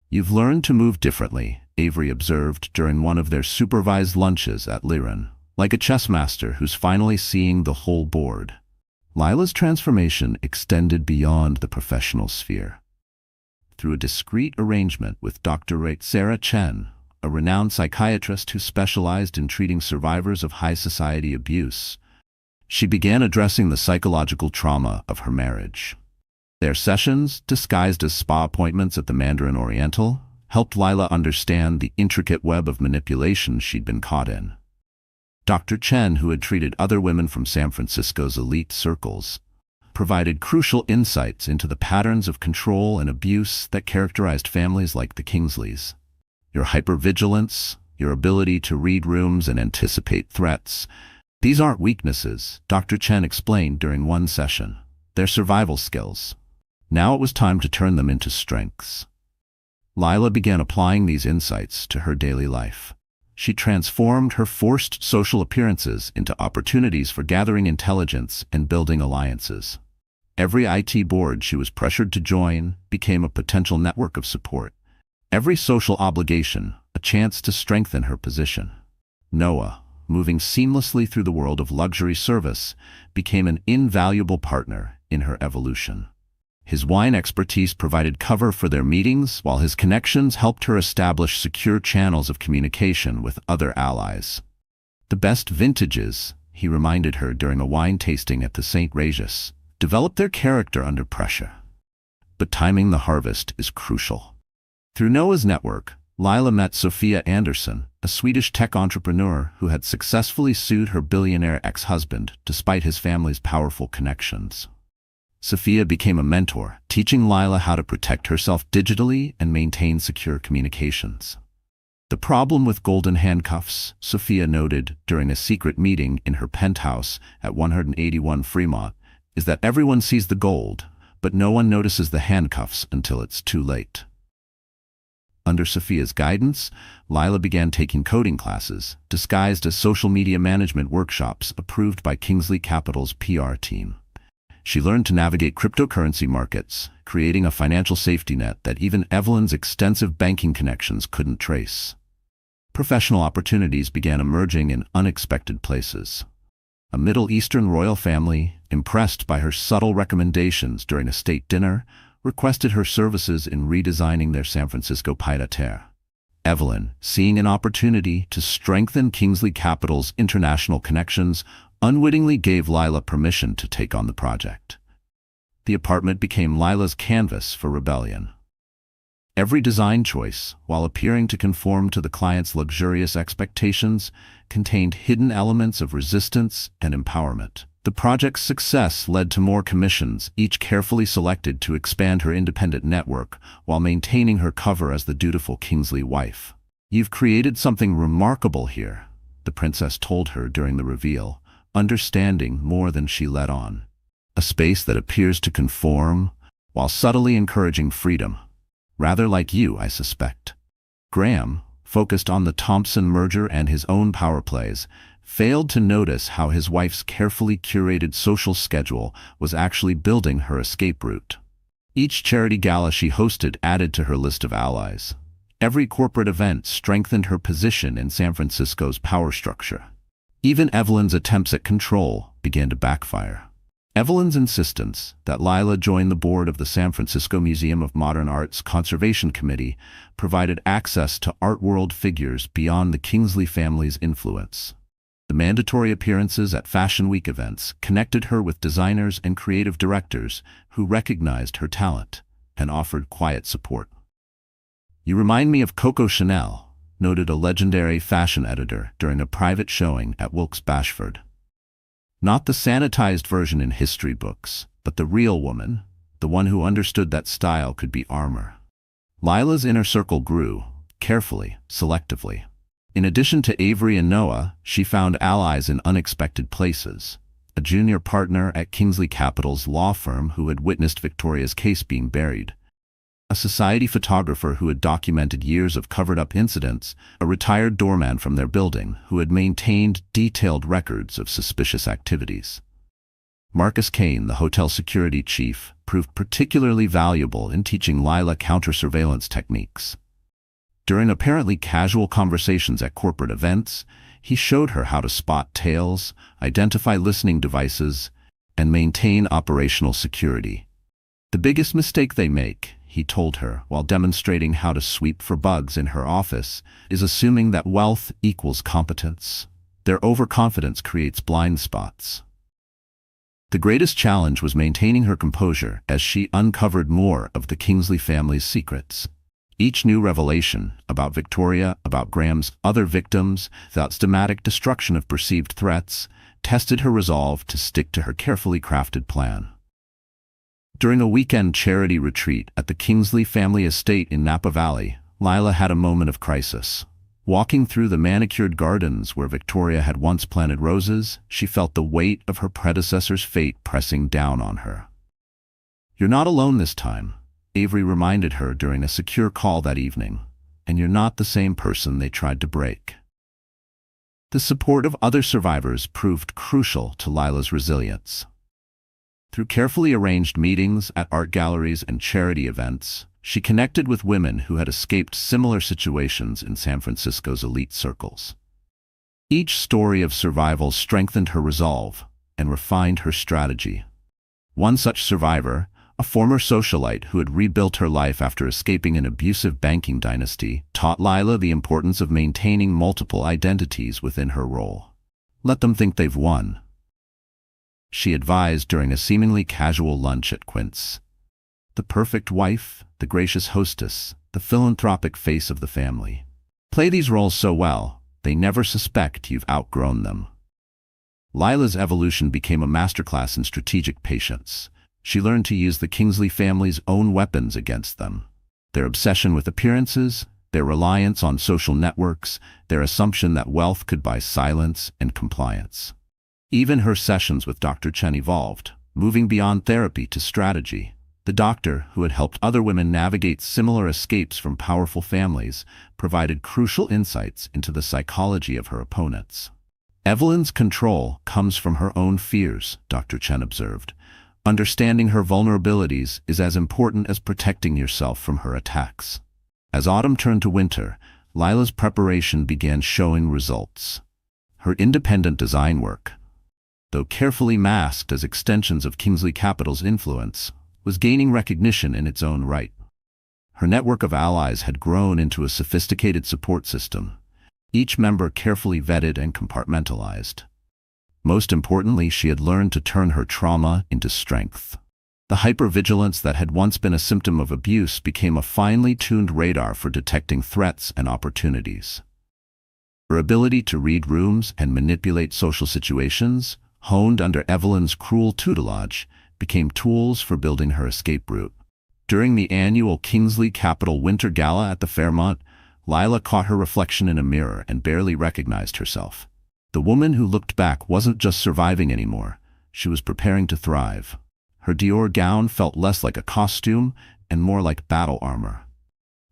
"You've learned to move differently," Avery observed during one of their supervised lunches at Liren, "like a chess master who's finally seeing the whole board." Lila's transformation extended beyond the professional sphere. Through a discreet arrangement with Dr. Sarah Chen, a renowned psychiatrist who specialized in treating survivors of high society abuse, she began addressing the psychological trauma of her marriage. Their sessions, disguised as spa appointments at the Mandarin Oriental, helped Lila understand the intricate web of manipulation she'd been caught in. Dr. Chen, who had treated other women from San Francisco's elite circles, provided crucial insights into the patterns of control and abuse that characterized families like the Kingsleys. Your hypervigilance, your ability to read rooms and anticipate threats, these aren't weaknesses, Dr. Chen explained during one session. They're survival skills. Now it was time to turn them into strengths. Lila began applying these insights to her daily life. She transformed her forced social appearances into opportunities for gathering intelligence and building alliances. Every IT board she was pressured to join became a potential network of support. Every social obligation, a chance to strengthen her position. Noah, moving seamlessly through the world of luxury service, became an invaluable partner in her evolution. His wine expertise provided cover for their meetings, while his connections helped her establish secure channels of communication with other allies. "The best vintages," he reminded her during a wine tasting at the St. Regis, "develop their character under pressure. But timing the harvest is crucial." Through Noah's network, Lila met Sophia Anderson, a Swedish tech entrepreneur who had successfully sued her billionaire ex-husband despite his family's powerful connections. Sophia became a mentor, teaching Lila how to protect herself digitally and maintain secure communications. "The problem with golden handcuffs," Sophia noted during a secret meeting in her penthouse at 181 Fremont, "is that everyone sees the gold, but no one notices the handcuffs until it's too late." Under Sophia's guidance, Lila began taking coding classes, disguised as social media management workshops approved by Kingsley Capital's PR team. She learned to navigate cryptocurrency markets, creating a financial safety net that even Evelyn's extensive banking connections couldn't trace. Professional opportunities began emerging in unexpected places. A Middle Eastern royal family, impressed by her subtle recommendations during a state dinner, requested her services in redesigning their San Francisco pied-à-terre. Evelyn, seeing an opportunity to strengthen Kingsley Capital's international connections, unwittingly gave Lila permission to take on the project. The apartment became Lila's canvas for rebellion. Every design choice, while appearing to conform to the client's luxurious expectations, contained hidden elements of resistance and empowerment. The project's success led to more commissions, each carefully selected to expand her independent network while maintaining her cover as the dutiful Kingsley wife. "You've created something remarkable here," the princess told her during the reveal, understanding more than she let on. "A space that appears to conform, while subtly encouraging freedom. Rather like you, I suspect." Graham, focused on the Thompson merger and his own power plays, failed to notice how his wife's carefully curated social schedule was actually building her escape route. Each charity gala she hosted added to her list of allies. Every corporate event strengthened her position in San Francisco's power structure. Even Evelyn's attempts at control began to backfire. Evelyn's insistence that Lila join the board of the San Francisco Museum of Modern Art's Conservation Committee provided access to art world figures beyond the Kingsley family's influence. The mandatory appearances at Fashion Week events connected her with designers and creative directors who recognized her talent and offered quiet support. "You remind me of Coco Chanel," noted a legendary fashion editor during a private showing at Wilkes-Bashford. "Not the sanitized version in history books, but the real woman, the one who understood that style could be armor." Lila's inner circle grew, carefully, selectively. In addition to Avery and Noah, she found allies in unexpected places. A junior partner at Kingsley Capital's law firm who had witnessed Victoria's case being buried. A society photographer who had documented years of covered-up incidents. A retired doorman from their building who had maintained detailed records of suspicious activities. Marcus Kane, the hotel security chief, proved particularly valuable in teaching Lila counter-surveillance techniques. During apparently casual conversations at corporate events, he showed her how to spot tails, identify listening devices, and maintain operational security. "The biggest mistake they make," he told her while demonstrating how to sweep for bugs in her office, "is assuming that wealth equals competence. Their overconfidence creates blind spots." The greatest challenge was maintaining her composure as she uncovered more of the Kingsley family's secrets. Each new revelation about Victoria, about Graham's other victims, the systematic destruction of perceived threats, tested her resolve to stick to her carefully crafted plan. During a weekend charity retreat at the Kingsley family estate in Napa Valley, Lila had a moment of crisis. Walking through the manicured gardens where Victoria had once planted roses, she felt the weight of her predecessor's fate pressing down on her. "You're not alone this time," Avery reminded her during a secure call that evening, "and you're not the same person they tried to break." The support of other survivors proved crucial to Lila's resilience. Through carefully arranged meetings at art galleries and charity events, she connected with women who had escaped similar situations in San Francisco's elite circles. Each story of survival strengthened her resolve and refined her strategy. One such survivor, a former socialite who had rebuilt her life after escaping an abusive banking dynasty, taught Lila the importance of maintaining multiple identities within her role. "Let them think they've won," she advised during a seemingly casual lunch at Quince. "The perfect wife, the gracious hostess, the philanthropic face of the family. Play these roles so well, they never suspect you've outgrown them." Lila's evolution became a masterclass in strategic patience. She learned to use the Kingsley family's own weapons against them. Their obsession with appearances, their reliance on social networks, their assumption that wealth could buy silence and compliance. Even her sessions with Dr. Chen evolved, moving beyond therapy to strategy. The doctor, who had helped other women navigate similar escapes from powerful families, provided crucial insights into the psychology of her opponents. "Evelyn's control comes from her own fears," Dr. Chen observed. Understanding her vulnerabilities is as important as protecting yourself from her attacks. As autumn turned to winter, Lila's preparation began showing results. Her independent design work, though carefully masked as extensions of Kingsley Capital's influence, was gaining recognition in its own right. Her network of allies had grown into a sophisticated support system, each member carefully vetted and compartmentalized. Most importantly, she had learned to turn her trauma into strength. The hypervigilance that had once been a symptom of abuse became a finely tuned radar for detecting threats and opportunities. Her ability to read rooms and manipulate social situations, honed under Evelyn's cruel tutelage, became tools for building her escape route. During the annual Kingsley Capital Winter Gala at the Fairmont, Lila caught her reflection in a mirror and barely recognized herself. The woman who looked back wasn't just surviving anymore, she was preparing to thrive. Her Dior gown felt less like a costume and more like battle armor.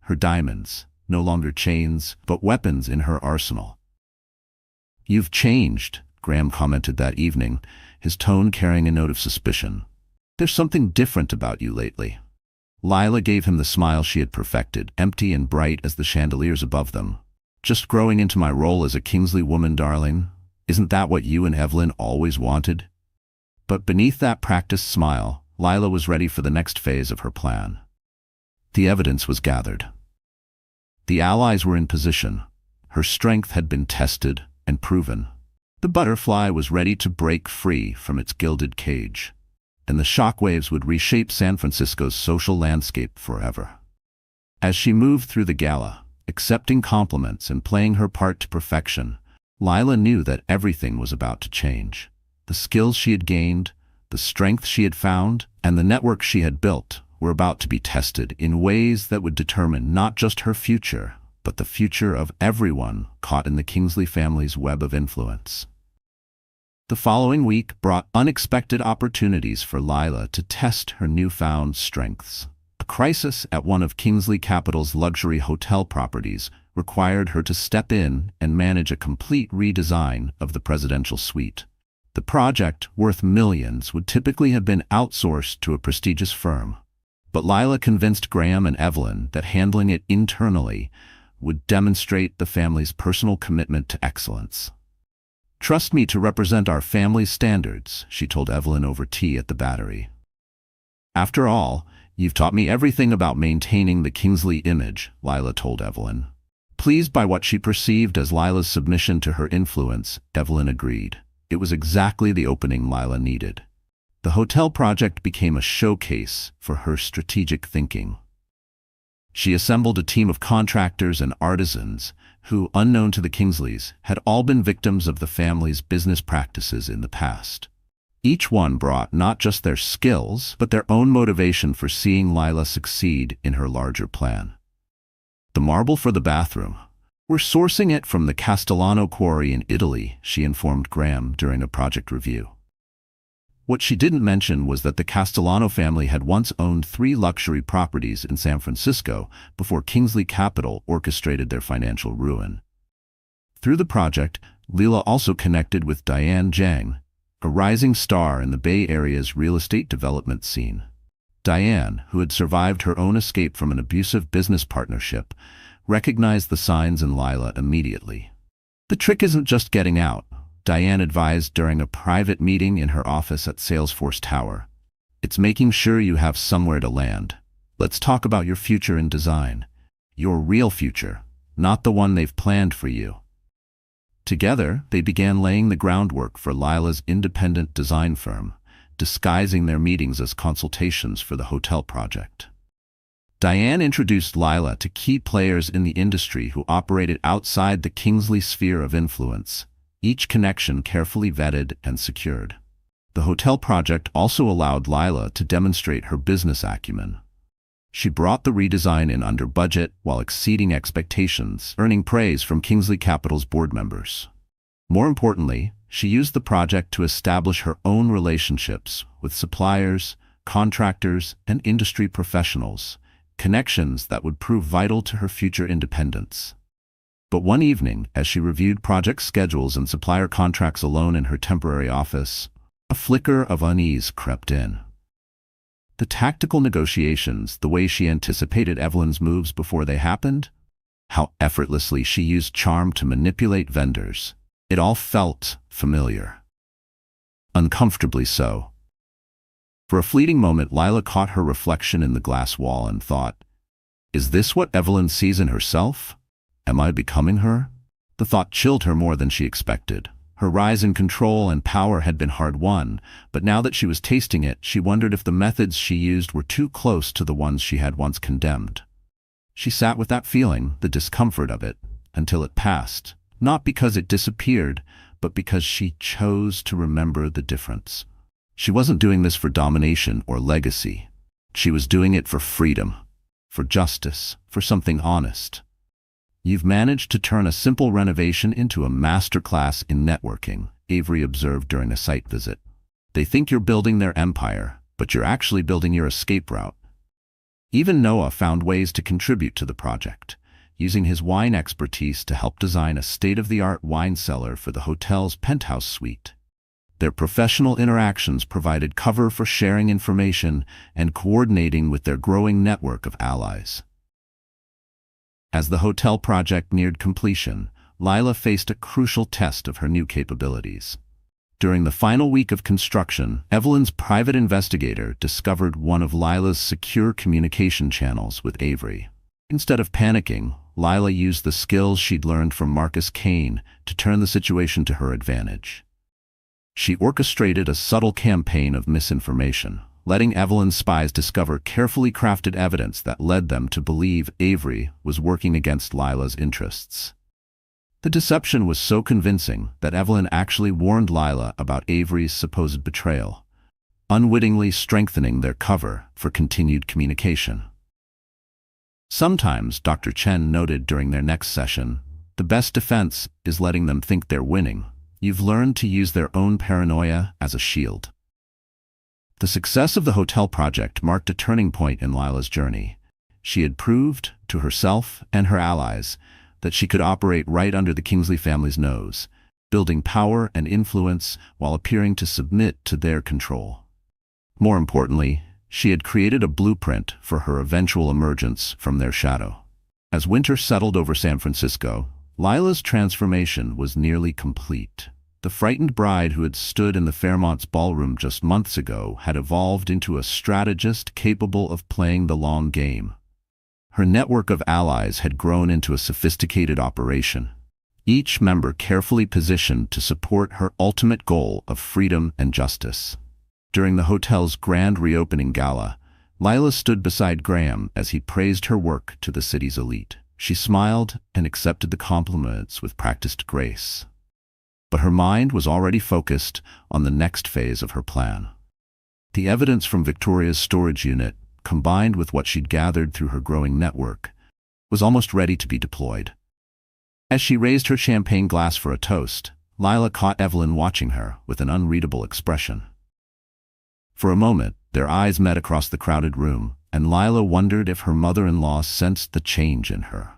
Her diamonds, no longer chains, but weapons in her arsenal. "You've changed," Graham commented that evening, his tone carrying a note of suspicion. "There's something different about you lately." Lila gave him the smile she had perfected, empty and bright as the chandeliers above them. "Just growing into my role as a Kingsley woman, darling. Isn't that what you and Evelyn always wanted?" But beneath that practiced smile, Lila was ready for the next phase of her plan. The evidence was gathered. The allies were in position. Her strength had been tested and proven. The butterfly was ready to break free from its gilded cage, and the shockwaves would reshape San Francisco's social landscape forever. As she moved through the gala, accepting compliments and playing her part to perfection, Lila knew that everything was about to change. The skills she had gained, the strength she had found, and the network she had built were about to be tested in ways that would determine not just her future, but the future of everyone caught in the Kingsley family's web of influence. The following week brought unexpected opportunities for Lila to test her newfound strengths. A crisis at one of Kingsley Capital's luxury hotel properties required her to step in and manage a complete redesign of the presidential suite. The project, worth millions, would typically have been outsourced to a prestigious firm. But Lila convinced Graham and Evelyn that handling it internally would demonstrate the family's personal commitment to excellence. "Trust me to represent our family's standards," she told Evelyn over tea at the Battery. "After all, you've taught me everything about maintaining the Kingsley image," Lila told Evelyn. Pleased by what she perceived as Lila's submission to her influence, Evelyn agreed. It was exactly the opening Lila needed. The hotel project became a showcase for her strategic thinking. She assembled a team of contractors and artisans who, unknown to the Kingsleys, had all been victims of the family's business practices in the past. Each one brought not just their skills, but their own motivation for seeing Lila succeed in her larger plan. The marble for the bathroom. "We're sourcing it from the Castellano quarry in Italy," she informed Graham during a project review. What she didn't mention was that the Castellano family had once owned 3 luxury properties in San Francisco before Kingsley Capital orchestrated their financial ruin. Through the project, Lila also connected with Diane Zhang, a rising star in the Bay Area's real estate development scene. Diane, who had survived her own escape from an abusive business partnership, recognized the signs in Lila immediately. "The trick isn't just getting out," Diane advised during a private meeting in her office at Salesforce Tower. "It's making sure you have somewhere to land. Let's talk about your future in design. Your real future, not the one they've planned for you." Together, they began laying the groundwork for Lila's independent design firm, disguising their meetings as consultations for the hotel project. Diane introduced Lila to key players in the industry who operated outside the Kingsley sphere of influence, each connection carefully vetted and secured. The hotel project also allowed Lila to demonstrate her business acumen. She brought the redesign in under budget while exceeding expectations, earning praise from Kingsley Capital's board members. More importantly, she used the project to establish her own relationships with suppliers, contractors, and industry professionals, connections that would prove vital to her future independence. But one evening, as she reviewed project schedules and supplier contracts alone in her temporary office, a flicker of unease crept in. The tactical negotiations, the way she anticipated Evelyn's moves before they happened, how effortlessly she used charm to manipulate vendors. It all felt familiar. Uncomfortably so. For a fleeting moment, Lila caught her reflection in the glass wall and thought, "Is this what Evelyn sees in herself? Am I becoming her?" The thought chilled her more than she expected. Her rise in control and power had been hard-won, but now that she was tasting it, she wondered if the methods she used were too close to the ones she had once condemned. She sat with that feeling, the discomfort of it, until it passed, not because it disappeared, but because she chose to remember the difference. She wasn't doing this for domination or legacy. She was doing it for freedom, for justice, for something honest. "You've managed to turn a simple renovation into a masterclass in networking," Avery observed during a site visit. "They think you're building their empire, but you're actually building your escape route." Even Noah found ways to contribute to the project, using his wine expertise to help design a state-of-the-art wine cellar for the hotel's penthouse suite. Their professional interactions provided cover for sharing information and coordinating with their growing network of allies. As the hotel project neared completion, Lila faced a crucial test of her new capabilities. During the final week of construction, Evelyn's private investigator discovered one of Lila's secure communication channels with Avery. Instead of panicking, Lila used the skills she'd learned from Marcus Kane to turn the situation to her advantage. She orchestrated a subtle campaign of misinformation, letting Evelyn's spies discover carefully crafted evidence that led them to believe Avery was working against Lila's interests. The deception was so convincing that Evelyn actually warned Lila about Avery's supposed betrayal, unwittingly strengthening their cover for continued communication. Sometimes, Dr. Chen noted during their next session, the best defense is letting them think they're winning. You've learned to use their own paranoia as a shield. The success of the hotel project marked a turning point in Lila's journey. She had proved, to herself and her allies, that she could operate right under the Kingsley family's nose, building power and influence while appearing to submit to their control. More importantly, she had created a blueprint for her eventual emergence from their shadow. As winter settled over San Francisco, Lila's transformation was nearly complete. The frightened bride who had stood in the Fairmont's ballroom just months ago had evolved into a strategist capable of playing the long game. Her network of allies had grown into a sophisticated operation, each member carefully positioned to support her ultimate goal of freedom and justice. During the hotel's grand reopening gala, Lila stood beside Graham as he praised her work to the city's elite. She smiled and accepted the compliments with practiced grace. But her mind was already focused on the next phase of her plan. The evidence from Victoria's storage unit, combined with what she'd gathered through her growing network, was almost ready to be deployed. As she raised her champagne glass for a toast, Lila caught Evelyn watching her with an unreadable expression. For a moment, their eyes met across the crowded room, and Lila wondered if her mother-in-law sensed the change in her.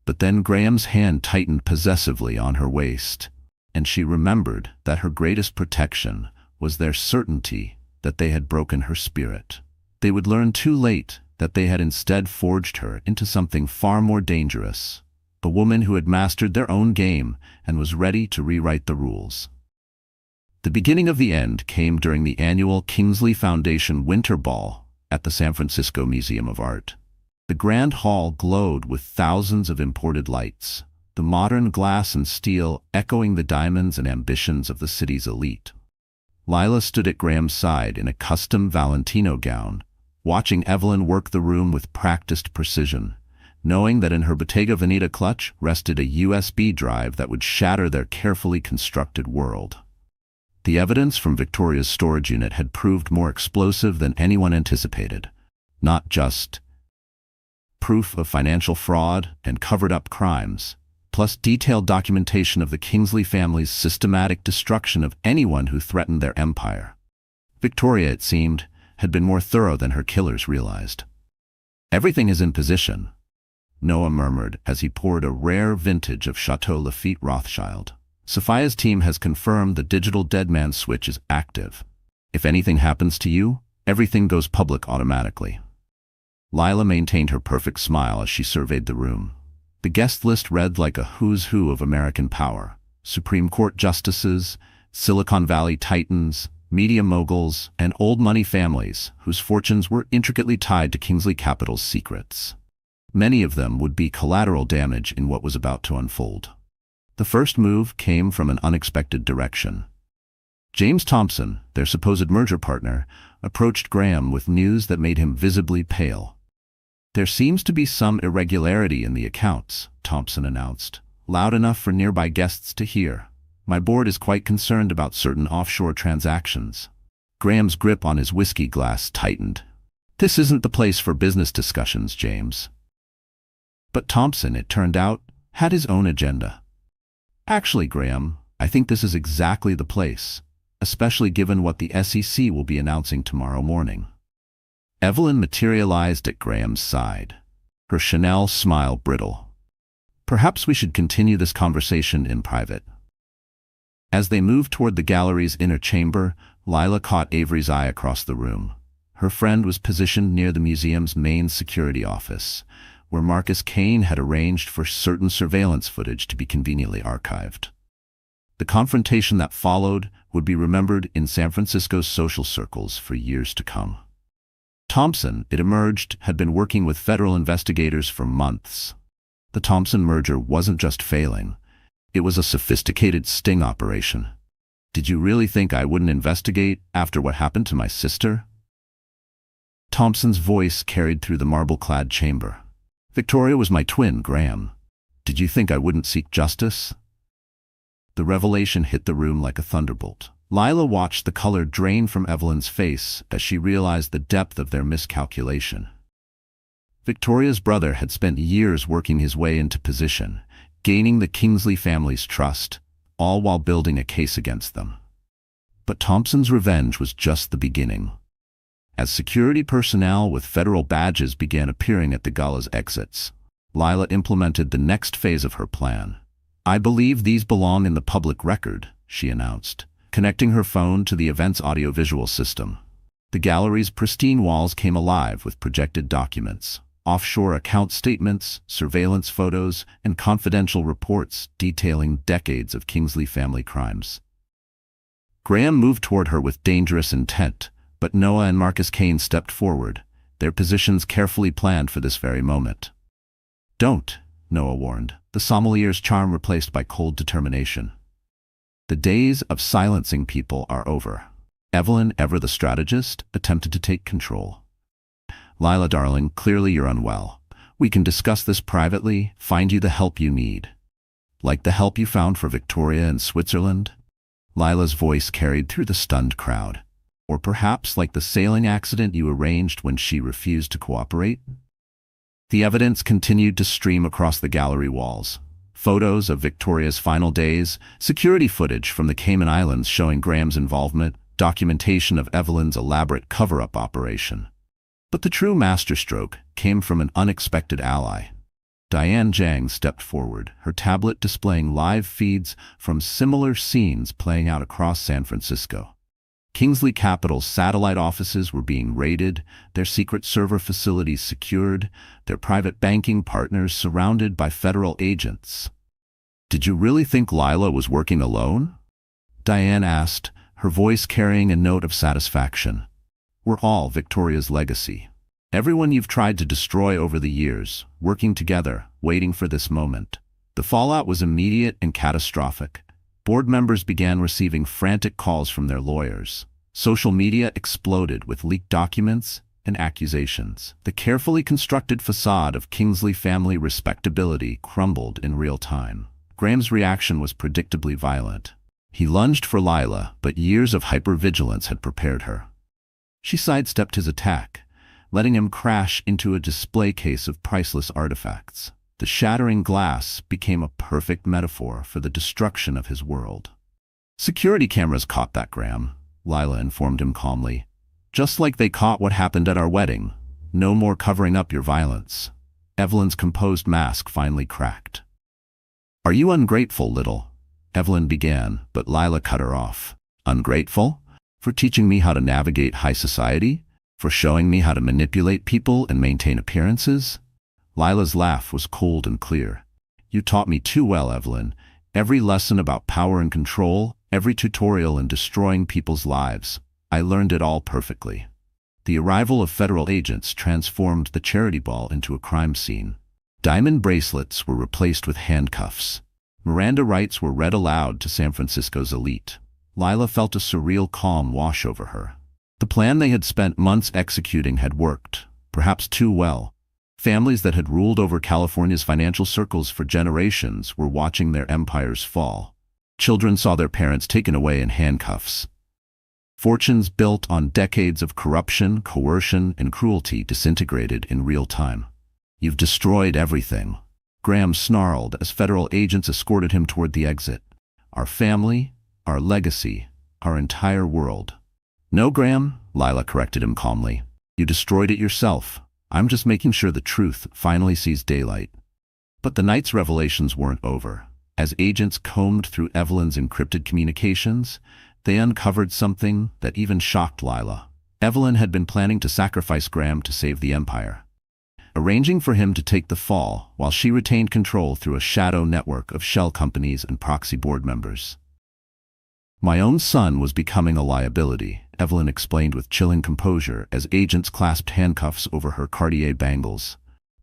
But then Graham's hand tightened possessively on her waist, and she remembered that her greatest protection was their certainty that they had broken her spirit. They would learn too late that they had instead forged her into something far more dangerous, a woman who had mastered their own game and was ready to rewrite the rules. The beginning of the end came during the annual Kingsley Foundation Winter Ball at the San Francisco Museum of Art. The grand hall glowed with thousands of imported lights, the modern glass and steel echoing the diamonds and ambitions of the city's elite. Lila stood at Graham's side in a custom Valentino gown, watching Evelyn work the room with practiced precision, knowing that in her Bottega Veneta clutch rested a USB drive that would shatter their carefully constructed world. The evidence from Victoria's storage unit had proved more explosive than anyone anticipated, not just proof of financial fraud and covered-up crimes, plus detailed documentation of the Kingsley family's systematic destruction of anyone who threatened their empire. Victoria, it seemed, had been more thorough than her killers realized. "Everything is in position," Noah murmured as he poured a rare vintage of Chateau Lafite Rothschild. "Sophia's team has confirmed the digital deadman switch is active. If anything happens to you, Everything goes public automatically. Lila maintained her perfect smile as she surveyed the room. The guest list read like a who's who of American power. Supreme Court justices, Silicon Valley titans, media moguls, and old money families whose fortunes were intricately tied to Kingsley Capital's secrets. Many of them would be collateral damage in what was about to unfold. The first move came from an unexpected direction. James Thompson, their supposed merger partner, approached Graham with news that made him visibly pale. "There seems to be some irregularity in the accounts," Thompson announced, loud enough for nearby guests to hear. "My board is quite concerned about certain offshore transactions." Graham's grip on his whiskey glass tightened. "This isn't the place for business discussions, James." But Thompson, it turned out, had his own agenda. "Actually, Graham, I think this is exactly the place, especially given what the SEC will be announcing tomorrow morning." Evelyn materialized at Graham's side, her Chanel smile brittle. "Perhaps we should continue this conversation in private." As they moved toward the gallery's inner chamber, Lila caught Avery's eye across the room. Her friend was positioned near the museum's main security office, where Marcus Kane had arranged for certain surveillance footage to be conveniently archived. The confrontation that followed would be remembered in San Francisco's social circles for years to come. Thompson, it emerged, had been working with federal investigators for months. The Thompson merger wasn't just failing. It was a sophisticated sting operation. "Did you really think I wouldn't investigate after what happened to my sister?" Thompson's voice carried through the marble-clad chamber. "Victoria was my twin, Graham. Did you think I wouldn't seek justice?" The revelation hit the room like a thunderbolt. Lila watched the color drain from Evelyn's face as she realized the depth of their miscalculation. Victoria's brother had spent years working his way into position, gaining the Kingsley family's trust, all while building a case against them. But Thompson's revenge was just the beginning. As security personnel with federal badges began appearing at the gala's exits, Lila implemented the next phase of her plan. "I believe these belong in the public record," she announced, connecting her phone to the event's audiovisual system. The gallery's pristine walls came alive with projected documents, offshore account statements, surveillance photos, and confidential reports detailing decades of Kingsley family crimes. Graham moved toward her with dangerous intent, but Noah and Marcus Kane stepped forward, their positions carefully planned for this very moment. "Don't," Noah warned, the sommelier's charm replaced by cold determination. "The days of silencing people are over." Evelyn, ever the strategist, attempted to take control. "Lila, darling, clearly you're unwell. We can discuss this privately, find you the help you need. Like the help you found for Victoria in Switzerland?" Lila's voice carried through the stunned crowd. "Or perhaps like the sailing accident you arranged when she refused to cooperate?" The evidence continued to stream across the gallery walls. Photos of Victoria's final days, security footage from the Cayman Islands showing Graham's involvement, documentation of Evelyn's elaborate cover-up operation. But the true masterstroke came from an unexpected ally. Diane Zhang stepped forward, her tablet displaying live feeds from similar scenes playing out across San Francisco. Kingsley Capital's satellite offices were being raided, their secret server facilities secured, their private banking partners surrounded by federal agents. "Did you really think Lila was working alone?" Diane asked, her voice carrying a note of satisfaction. "We're all Victoria's legacy. Everyone you've tried to destroy over the years, working together, waiting for this moment." The fallout was immediate and catastrophic. Board members began receiving frantic calls from their lawyers. Social media exploded with leaked documents and accusations. The carefully constructed facade of Kingsley family respectability crumbled in real time. Graham's reaction was predictably violent. He lunged for Lila, but years of hypervigilance had prepared her. She sidestepped his attack, letting him crash into a display case of priceless artifacts. The shattering glass became a perfect metaphor for the destruction of his world. "Security cameras caught that, Graham," Lila informed him calmly. "Just like they caught what happened at our wedding. No more covering up your violence." Evelyn's composed mask finally cracked. "Are you ungrateful, little?" Evelyn began, but Lila cut her off. "Ungrateful? For teaching me how to navigate high society? For showing me how to manipulate people and maintain appearances? Lila's laugh was cold and clear. You taught me too well, Evelyn. Every lesson about power and control, every tutorial in destroying people's lives. I learned it all perfectly. The arrival of federal agents transformed the charity ball into a crime scene. Diamond bracelets were replaced with handcuffs. Miranda rights were read aloud to San Francisco's elite. Lila felt a surreal calm wash over her. The plan they had spent months executing had worked, perhaps too well. Families that had ruled over California's financial circles for generations were watching their empires fall. Children saw their parents taken away in handcuffs. Fortunes built on decades of corruption, coercion, and cruelty disintegrated in real time. You've destroyed everything, Graham snarled as federal agents escorted him toward the exit. Our family, our legacy, our entire world. No, Graham, Lila corrected him calmly. You destroyed it yourself. I'm just making sure the truth finally sees daylight. But the night's revelations weren't over. As agents combed through Evelyn's encrypted communications, they uncovered something that even shocked Lila. Evelyn had been planning to sacrifice Graham to save the empire, arranging for him to take the fall while she retained control through a shadow network of shell companies and proxy board members. My own son was becoming a liability, Evelyn explained with chilling composure as agents clasped handcuffs over her Cartier bangles.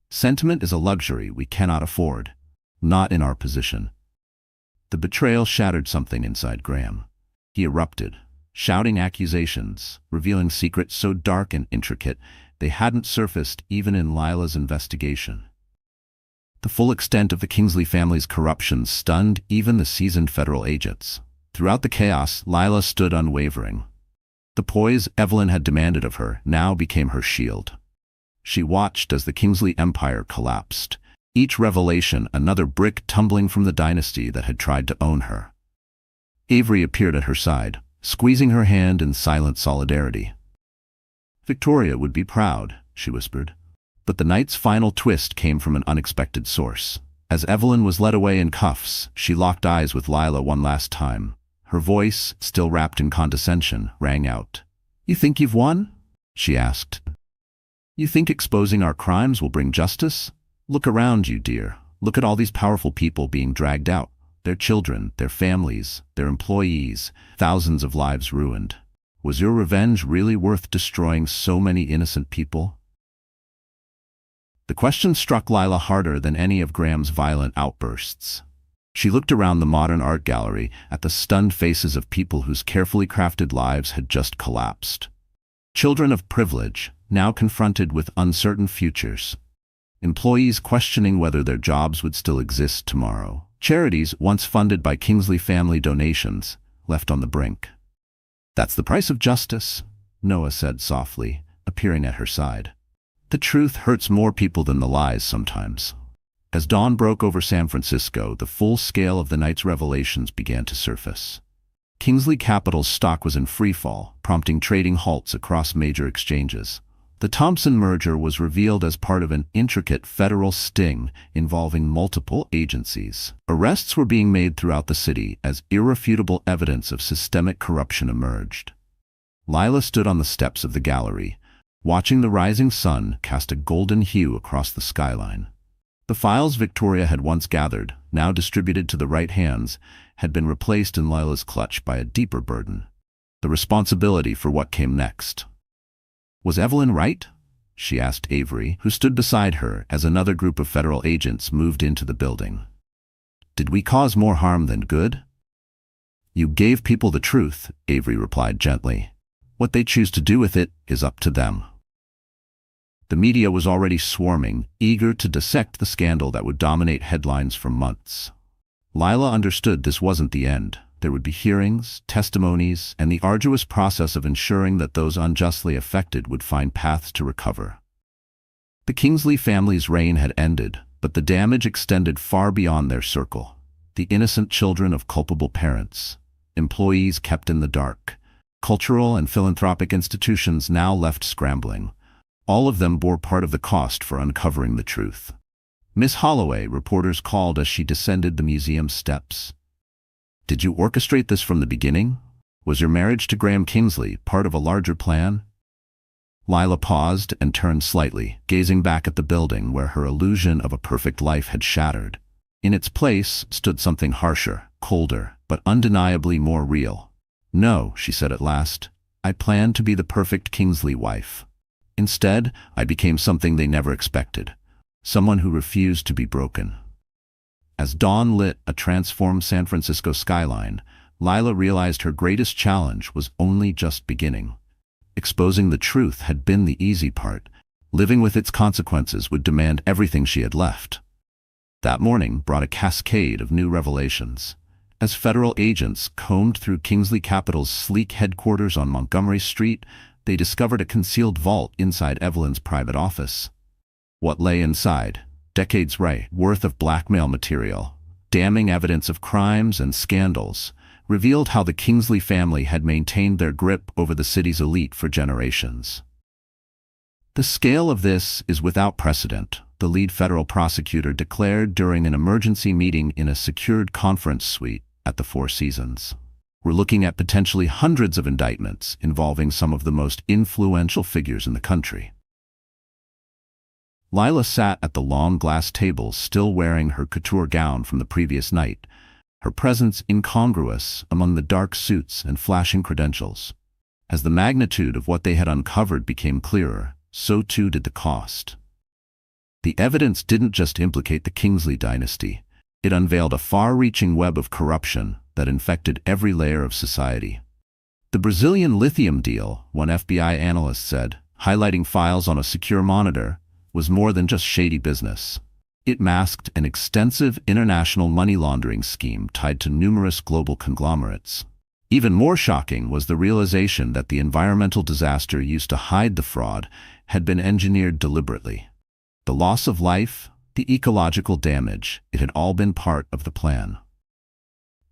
Sentiment is a luxury we cannot afford. Not in our position. The betrayal shattered something inside Graham. He erupted, shouting accusations, revealing secrets so dark and intricate they hadn't surfaced even in Lila's investigation. The full extent of the Kingsley family's corruption stunned even the seasoned federal agents. Throughout the chaos, Lila stood unwavering. The poise Evelyn had demanded of her now became her shield. She watched as the Kingsley empire collapsed, each revelation another brick tumbling from the dynasty that had tried to own her. Avery appeared at her side, squeezing her hand in silent solidarity. Victoria would be proud, she whispered. But the night's final twist came from an unexpected source. As Evelyn was led away in cuffs, she locked eyes with Lila one last time. Her voice, still wrapped in condescension, rang out. You think you've won? She asked. You think exposing our crimes will bring justice? Look around you, dear. Look at all these powerful people being dragged out. Their children, their families, their employees, thousands of lives ruined. Was your revenge really worth destroying so many innocent people? The question struck Lila harder than any of Graham's violent outbursts. She looked around the modern art gallery at the stunned faces of people whose carefully crafted lives had just collapsed. Children of privilege, now confronted with uncertain futures. Employees questioning whether their jobs would still exist tomorrow. Charities, once funded by Kingsley family donations, left on the brink. That's the price of justice, Noah said softly, appearing at her side. The truth hurts more people than the lies sometimes. As dawn broke over San Francisco, the full scale of the night's revelations began to surface. Kingsley Capital's stock was in freefall, prompting trading halts across major exchanges. The Thompson merger was revealed as part of an intricate federal sting involving multiple agencies. Arrests were being made throughout the city as irrefutable evidence of systemic corruption emerged. Lila stood on the steps of the gallery, watching the rising sun cast a golden hue across the skyline. The files Victoria had once gathered, now distributed to the right hands, had been replaced in Lila's clutch by a deeper burden. The responsibility for what came next. Was Evelyn right? She asked Avery, who stood beside her as another group of federal agents moved into the building. Did we cause more harm than good? You gave people the truth, Avery replied gently. What they choose to do with it is up to them. The media was already swarming, eager to dissect the scandal that would dominate headlines for months. Lila understood this wasn't the end. There would be hearings, testimonies, and the arduous process of ensuring that those unjustly affected would find paths to recover. The Kingsley family's reign had ended, but the damage extended far beyond their circle. The innocent children of culpable parents, employees kept in the dark, cultural and philanthropic institutions now left scrambling. All of them bore part of the cost for uncovering the truth. Miss Holloway, reporters called as she descended the museum steps. Did you orchestrate this from the beginning? Was your marriage to Graham Kingsley part of a larger plan? Lila paused and turned slightly, gazing back at the building where her illusion of a perfect life had shattered. In its place stood something harsher, colder, but undeniably more real. "No," she said at last. "I planned to be the perfect Kingsley wife. Instead, I became something they never expected. Someone who refused to be broken." As dawn lit a transformed San Francisco skyline, Lila realized her greatest challenge was only just beginning. Exposing the truth had been the easy part. Living with its consequences would demand everything she had left. That morning brought a cascade of new revelations. As federal agents combed through Kingsley Capital's sleek headquarters on Montgomery Street, they discovered a concealed vault inside Evelyn's private office. What lay inside? Decades' worth of blackmail material, damning evidence of crimes and scandals, revealed how the Kingsley family had maintained their grip over the city's elite for generations. "The scale of this is without precedent," the lead federal prosecutor declared during an emergency meeting in a secured conference suite at the Four Seasons. "We're looking at potentially hundreds of indictments involving some of the most influential figures in the country." Lila sat at the long glass table, still wearing her couture gown from the previous night, her presence incongruous among the dark suits and flashing credentials. As the magnitude of what they had uncovered became clearer, so too did the cost. The evidence didn't just implicate the Kingsley dynasty. It unveiled a far-reaching web of corruption that infected every layer of society. The Brazilian lithium deal, one FBI analyst said, highlighting files on a secure monitor, was more than just shady business. It masked an extensive international money laundering scheme tied to numerous global conglomerates. Even more shocking was the realization that the environmental disaster used to hide the fraud had been engineered deliberately. The loss of life, the ecological damage, it had all been part of the plan.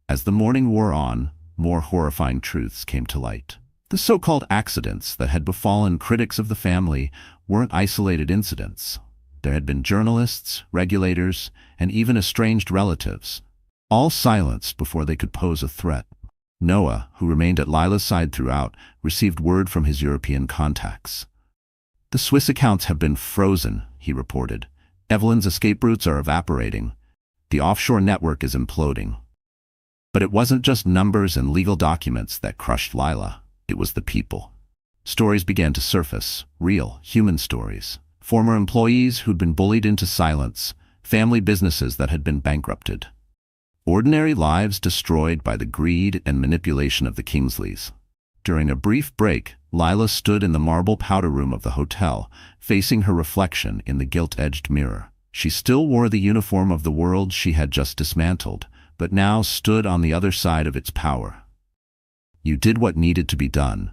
As the morning wore on, more horrifying truths came to light. The so-called accidents that had befallen critics of the family weren't isolated incidents. There had been journalists, regulators, and even estranged relatives, all silenced before they could pose a threat. Noah, who remained at Lila's side throughout, received word from his European contacts. "The Swiss accounts have been frozen," he reported. "Evelyn's escape routes are evaporating. The offshore network is imploding." But it wasn't just numbers and legal documents that crushed Lila. It was the people. Stories began to surface, real, human stories. Former employees who'd been bullied into silence, family businesses that had been bankrupted. Ordinary lives destroyed by the greed and manipulation of the Kingsleys. During a brief break, Lila stood in the marble powder room of the hotel, facing her reflection in the gilt-edged mirror. She still wore the uniform of the world she had just dismantled, but now stood on the other side of its power. "You did what needed to be done,"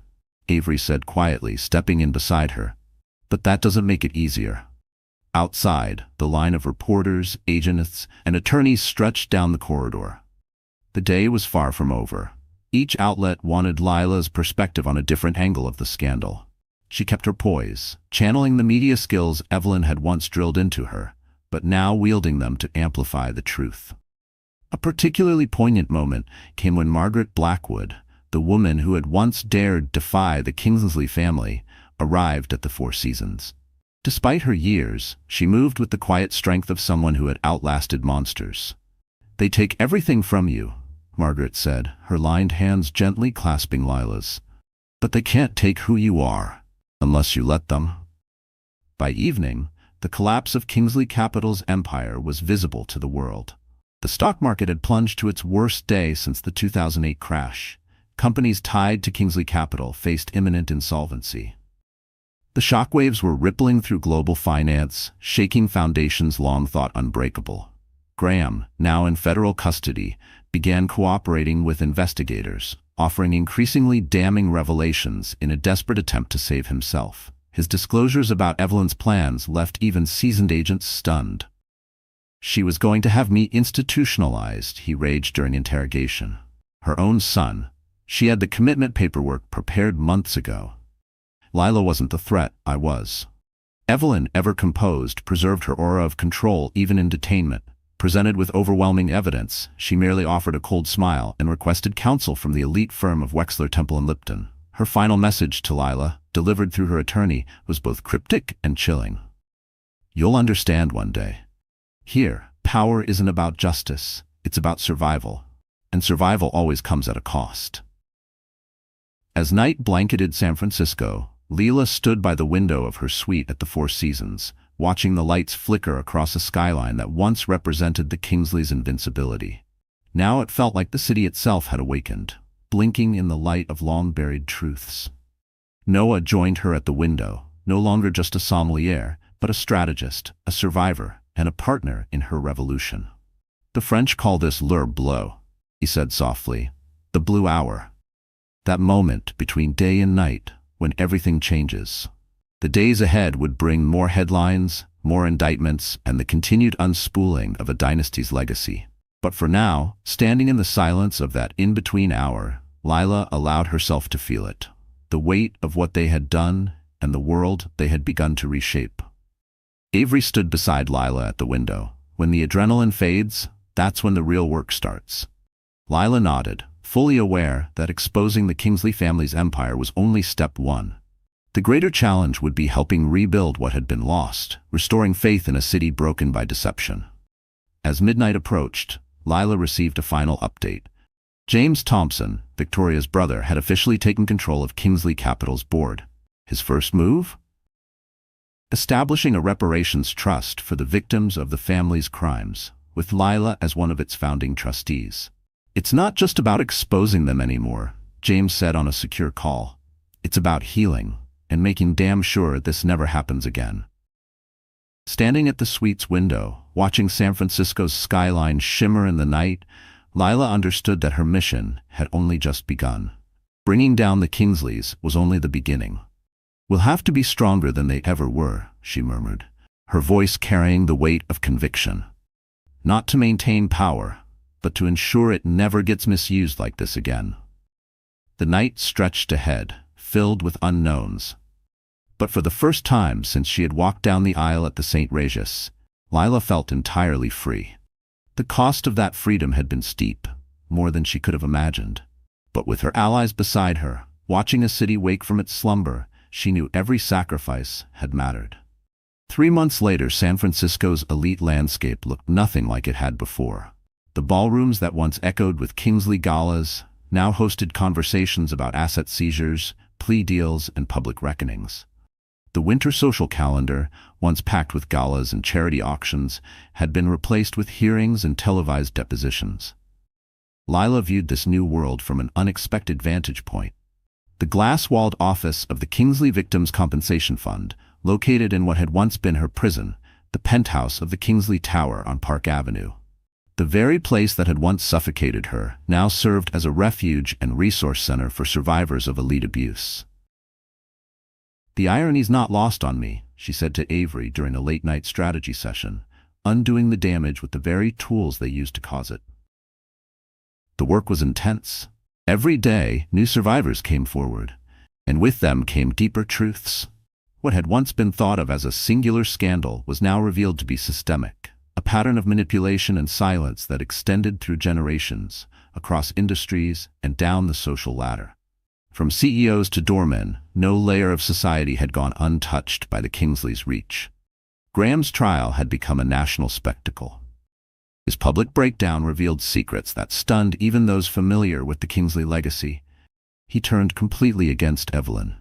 Avery said quietly, stepping in beside her. "But that doesn't make it easier." Outside, the line of reporters, agents, and attorneys stretched down the corridor. The day was far from over. Each outlet wanted Lila's perspective on a different angle of the scandal. She kept her poise, channeling the media skills Evelyn had once drilled into her, but now wielding them to amplify the truth. A particularly poignant moment came when Margaret Blackwood, the woman who had once dared defy the Kingsley family, arrived at the Four Seasons. Despite her years, she moved with the quiet strength of someone who had outlasted monsters. "They take everything from you," Margaret said, her lined hands gently clasping Lila's. "But they can't take who you are, unless you let them." By evening, the collapse of Kingsley Capital's empire was visible to the world. The stock market had plunged to its worst day since the 2008 crash. Companies tied to Kingsley Capital faced imminent insolvency. The shockwaves were rippling through global finance, shaking foundations long thought unbreakable. Graham, now in federal custody, began cooperating with investigators, offering increasingly damning revelations in a desperate attempt to save himself. His disclosures about Evelyn's plans left even seasoned agents stunned. "She was going to have me institutionalized," he raged during interrogation. Her own son. She had the commitment paperwork prepared months ago. "Lila wasn't the threat, I was." Evelyn, ever composed, preserved her aura of control even in detainment. Presented with overwhelming evidence, she merely offered a cold smile and requested counsel from the elite firm of Wexler, Temple & Lipton. Her final message to Lila, delivered through her attorney, was both cryptic and chilling. "You'll understand one day. Here, power isn't about justice, it's about survival. And survival always comes at a cost." As night blanketed San Francisco, Leela stood by the window of her suite at the Four Seasons, watching the lights flicker across a skyline that once represented the Kingsley's invincibility. Now it felt like the city itself had awakened, blinking in the light of long-buried truths. Noah joined her at the window, no longer just a sommelier, but a strategist, a survivor, and a partner in her revolution. "The French call this l'heure bleue," he said softly. "The blue hour. That moment between day and night, when everything changes." The days ahead would bring more headlines, more indictments, and the continued unspooling of a dynasty's legacy. But for now, standing in the silence of that in-between hour, Lila allowed herself to feel it. The weight of what they had done and the world they had begun to reshape. Avery stood beside Lila at the window. When the adrenaline fades, that's when the real work starts. Lila nodded, fully aware that exposing the Kingsley family's empire was only step one. The greater challenge would be helping rebuild what had been lost, restoring faith in a city broken by deception. As midnight approached, Lila received a final update. James Thompson, Victoria's brother, had officially taken control of Kingsley Capital's board. His first move? Establishing a reparations trust for the victims of the family's crimes, with Lila as one of its founding trustees. "It's not just about exposing them anymore," James said on a secure call. "It's about healing, and making damn sure this never happens again." Standing at the suite's window, watching San Francisco's skyline shimmer in the night, Lila understood that her mission had only just begun. Bringing down the Kingsleys was only the beginning. "We'll have to be stronger than they ever were," she murmured, her voice carrying the weight of conviction. "Not to maintain power, but to ensure it never gets misused like this again." The night stretched ahead, filled with unknowns. But for the first time since she had walked down the aisle at the St. Regis, Lila felt entirely free. The cost of that freedom had been steep, more than she could have imagined. But with her allies beside her, watching a city wake from its slumber, she knew every sacrifice had mattered. 3 months later, San Francisco's elite landscape looked nothing like it had before. The ballrooms that once echoed with Kingsley galas now hosted conversations about asset seizures, plea deals, and public reckonings. The winter social calendar, once packed with galas and charity auctions, had been replaced with hearings and televised depositions. Lila viewed this new world from an unexpected vantage point. The glass-walled office of the Kingsley Victims' Compensation Fund, located in what had once been her prison, the penthouse of the Kingsley Tower on Park Avenue. The very place that had once suffocated her now served as a refuge and resource center for survivors of elite abuse. "The irony's not lost on me," she said to Avery during a late-night strategy session, undoing the damage with the very tools they used to cause it. The work was intense. Every day, new survivors came forward, and with them came deeper truths. What had once been thought of as a singular scandal was now revealed to be systemic, a pattern of manipulation and silence that extended through generations, across industries, and down the social ladder. From CEOs to doormen, no layer of society had gone untouched by the Kingsleys' reach. Graham's trial had become a national spectacle. His public breakdown revealed secrets that stunned even those familiar with the Kingsley legacy. He turned completely against Evelyn.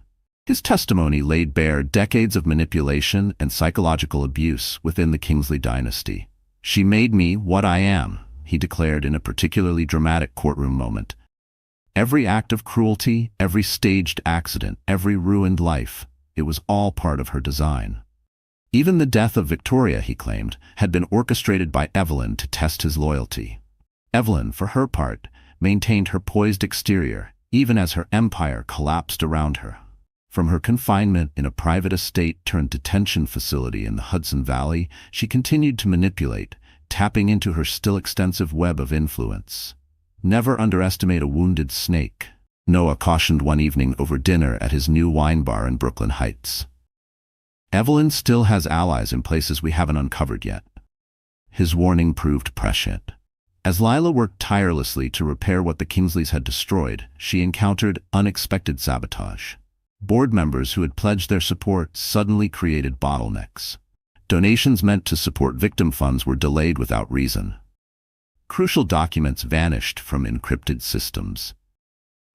His testimony laid bare decades of manipulation and psychological abuse within the Kingsley dynasty. "She made me what I am," he declared in a particularly dramatic courtroom moment. Every act of cruelty, every staged accident, every ruined life, it was all part of her design. Even the death of Victoria, he claimed, had been orchestrated by Evelyn to test his loyalty. Evelyn, for her part, maintained her poised exterior, even as her empire collapsed around her. From her confinement in a private estate-turned-detention facility in the Hudson Valley, she continued to manipulate, tapping into her still extensive web of influence. "Never underestimate a wounded snake," Noah cautioned one evening over dinner at his new wine bar in Brooklyn Heights. "Evelyn still has allies in places we haven't uncovered yet." His warning proved prescient. As Lila worked tirelessly to repair what the Kingsleys had destroyed, she encountered unexpected sabotage. Board members who had pledged their support suddenly created bottlenecks. Donations meant to support victim funds were delayed without reason. Crucial documents vanished from encrypted systems.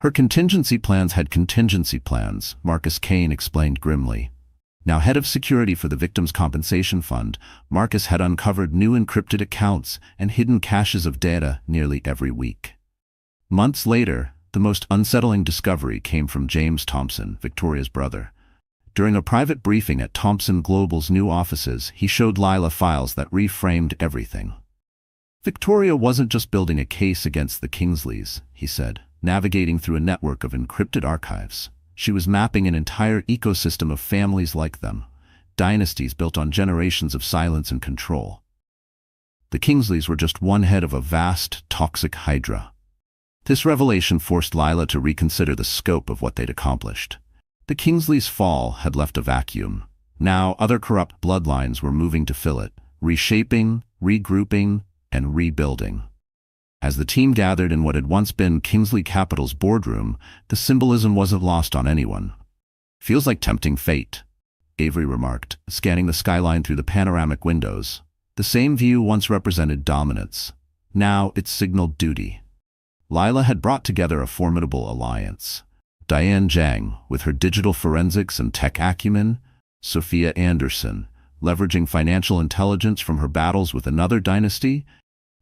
Her contingency plans had contingency plans, Marcus Kane explained grimly. Now head of security for the Victims' Compensation Fund, Marcus had uncovered new encrypted accounts and hidden caches of data nearly every week. Months later, the most unsettling discovery came from James Thompson, Victoria's brother. During a private briefing at Thompson Global's new offices, he showed Lila files that reframed everything. Victoria wasn't just building a case against the Kingsleys, he said, navigating through a network of encrypted archives. She was mapping an entire ecosystem of families like them, dynasties built on generations of silence and control. The Kingsleys were just one head of a vast, toxic hydra. This revelation forced Lila to reconsider the scope of what they'd accomplished. The Kingsleys' fall had left a vacuum. Now other corrupt bloodlines were moving to fill it, reshaping, regrouping, and rebuilding. As the team gathered in what had once been Kingsley Capital's boardroom, the symbolism wasn't lost on anyone. "Feels like tempting fate," Avery remarked, scanning the skyline through the panoramic windows. The same view once represented dominance. Now it signaled duty. Lila had brought together a formidable alliance. Diane Zhang, with her digital forensics and tech acumen, Sophia Anderson, leveraging financial intelligence from her battles with another dynasty,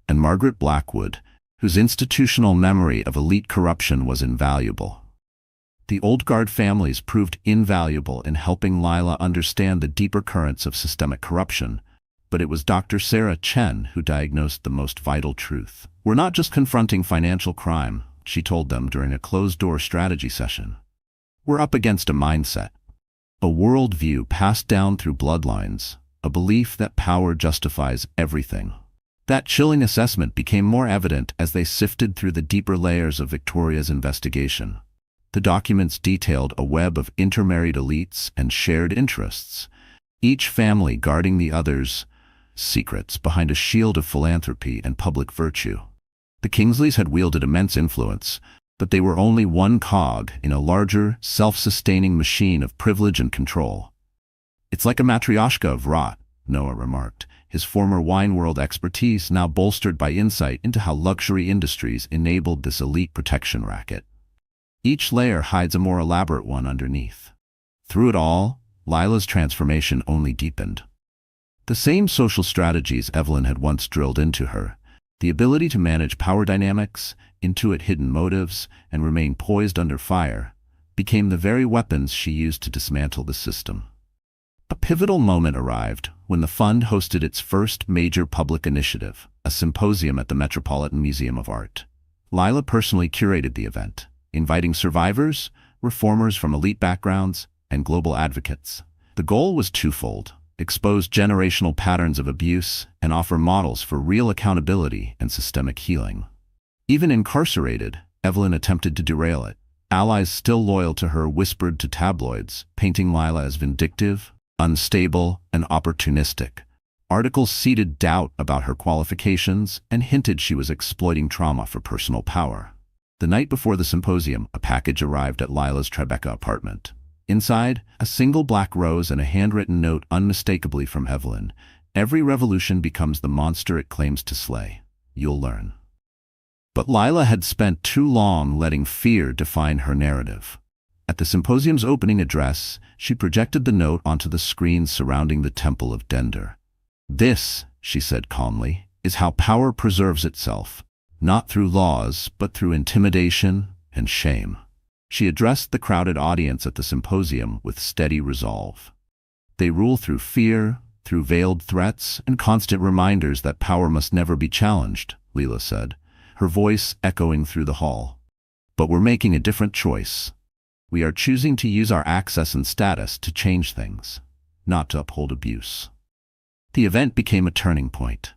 and Margaret Blackwood, whose institutional memory of elite corruption was invaluable. The old guard families proved invaluable in helping Lila understand the deeper currents of systemic corruption, but it was Dr. Sarah Chen who diagnosed the most vital truth. "We're not just confronting financial crime," she told them during a closed-door strategy session. "We're up against a mindset, a worldview passed down through bloodlines, a belief that power justifies everything." That chilling assessment became more evident as they sifted through the deeper layers of Victoria's investigation. The documents detailed a web of intermarried elites and shared interests, each family guarding the other's secrets behind a shield of philanthropy and public virtue. The Kingsleys had wielded immense influence, but they were only one cog in a larger, self-sustaining machine of privilege and control. "It's like a matryoshka of rot," Noah remarked, his former wine world expertise now bolstered by insight into how luxury industries enabled this elite protection racket. Each layer hides a more elaborate one underneath. Through it all, Lila's transformation only deepened. The same social strategies Evelyn had once drilled into her, the ability to manage power dynamics, intuit hidden motives, and remain poised under fire, became the very weapons she used to dismantle the system. A pivotal moment arrived when the fund hosted its first major public initiative, a symposium at the Metropolitan Museum of Art. Lila personally curated the event, inviting survivors, reformers from elite backgrounds, and global advocates. The goal was twofold: expose generational patterns of abuse and offer models for real accountability and systemic healing. Even incarcerated, Evelyn attempted to derail it. Allies still loyal to her whispered to tabloids, painting Lila as vindictive, unstable, and opportunistic. Articles seeded doubt about her qualifications and hinted she was exploiting trauma for personal power. The night before the symposium, a package arrived at Lila's Tribeca apartment. Inside, a single black rose and a handwritten note unmistakably from Evelyn. "Every revolution becomes the monster it claims to slay. You'll learn." But Lila had spent too long letting fear define her narrative. At the symposium's opening address, she projected the note onto the screens surrounding the Temple of Dender. "This," she said calmly, "is how power preserves itself, not through laws, but through intimidation and shame." She addressed the crowded audience at the symposium with steady resolve. "They rule through fear, through veiled threats, and constant reminders that power must never be challenged," Lila said, her voice echoing through the hall. "But we're making a different choice. We are choosing to use our access and status to change things, not to uphold abuse." The event became a turning point.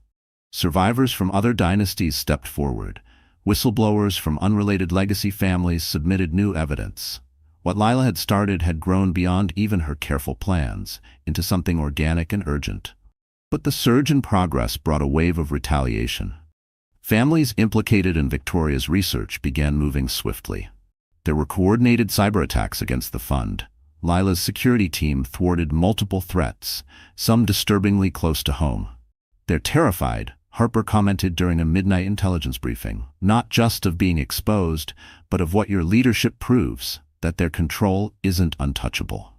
Survivors from other dynasties stepped forward. Whistleblowers from unrelated legacy families submitted new evidence. What Lila had started had grown beyond even her careful plans, into something organic and urgent. But the surge in progress brought a wave of retaliation. Families implicated in Victoria's research began moving swiftly. There were coordinated cyber attacks against the fund. Lila's security team thwarted multiple threats, some disturbingly close to home. "They're terrified," Harper commented during a midnight intelligence briefing, "not just of being exposed, but of what your leadership proves, that their control isn't untouchable."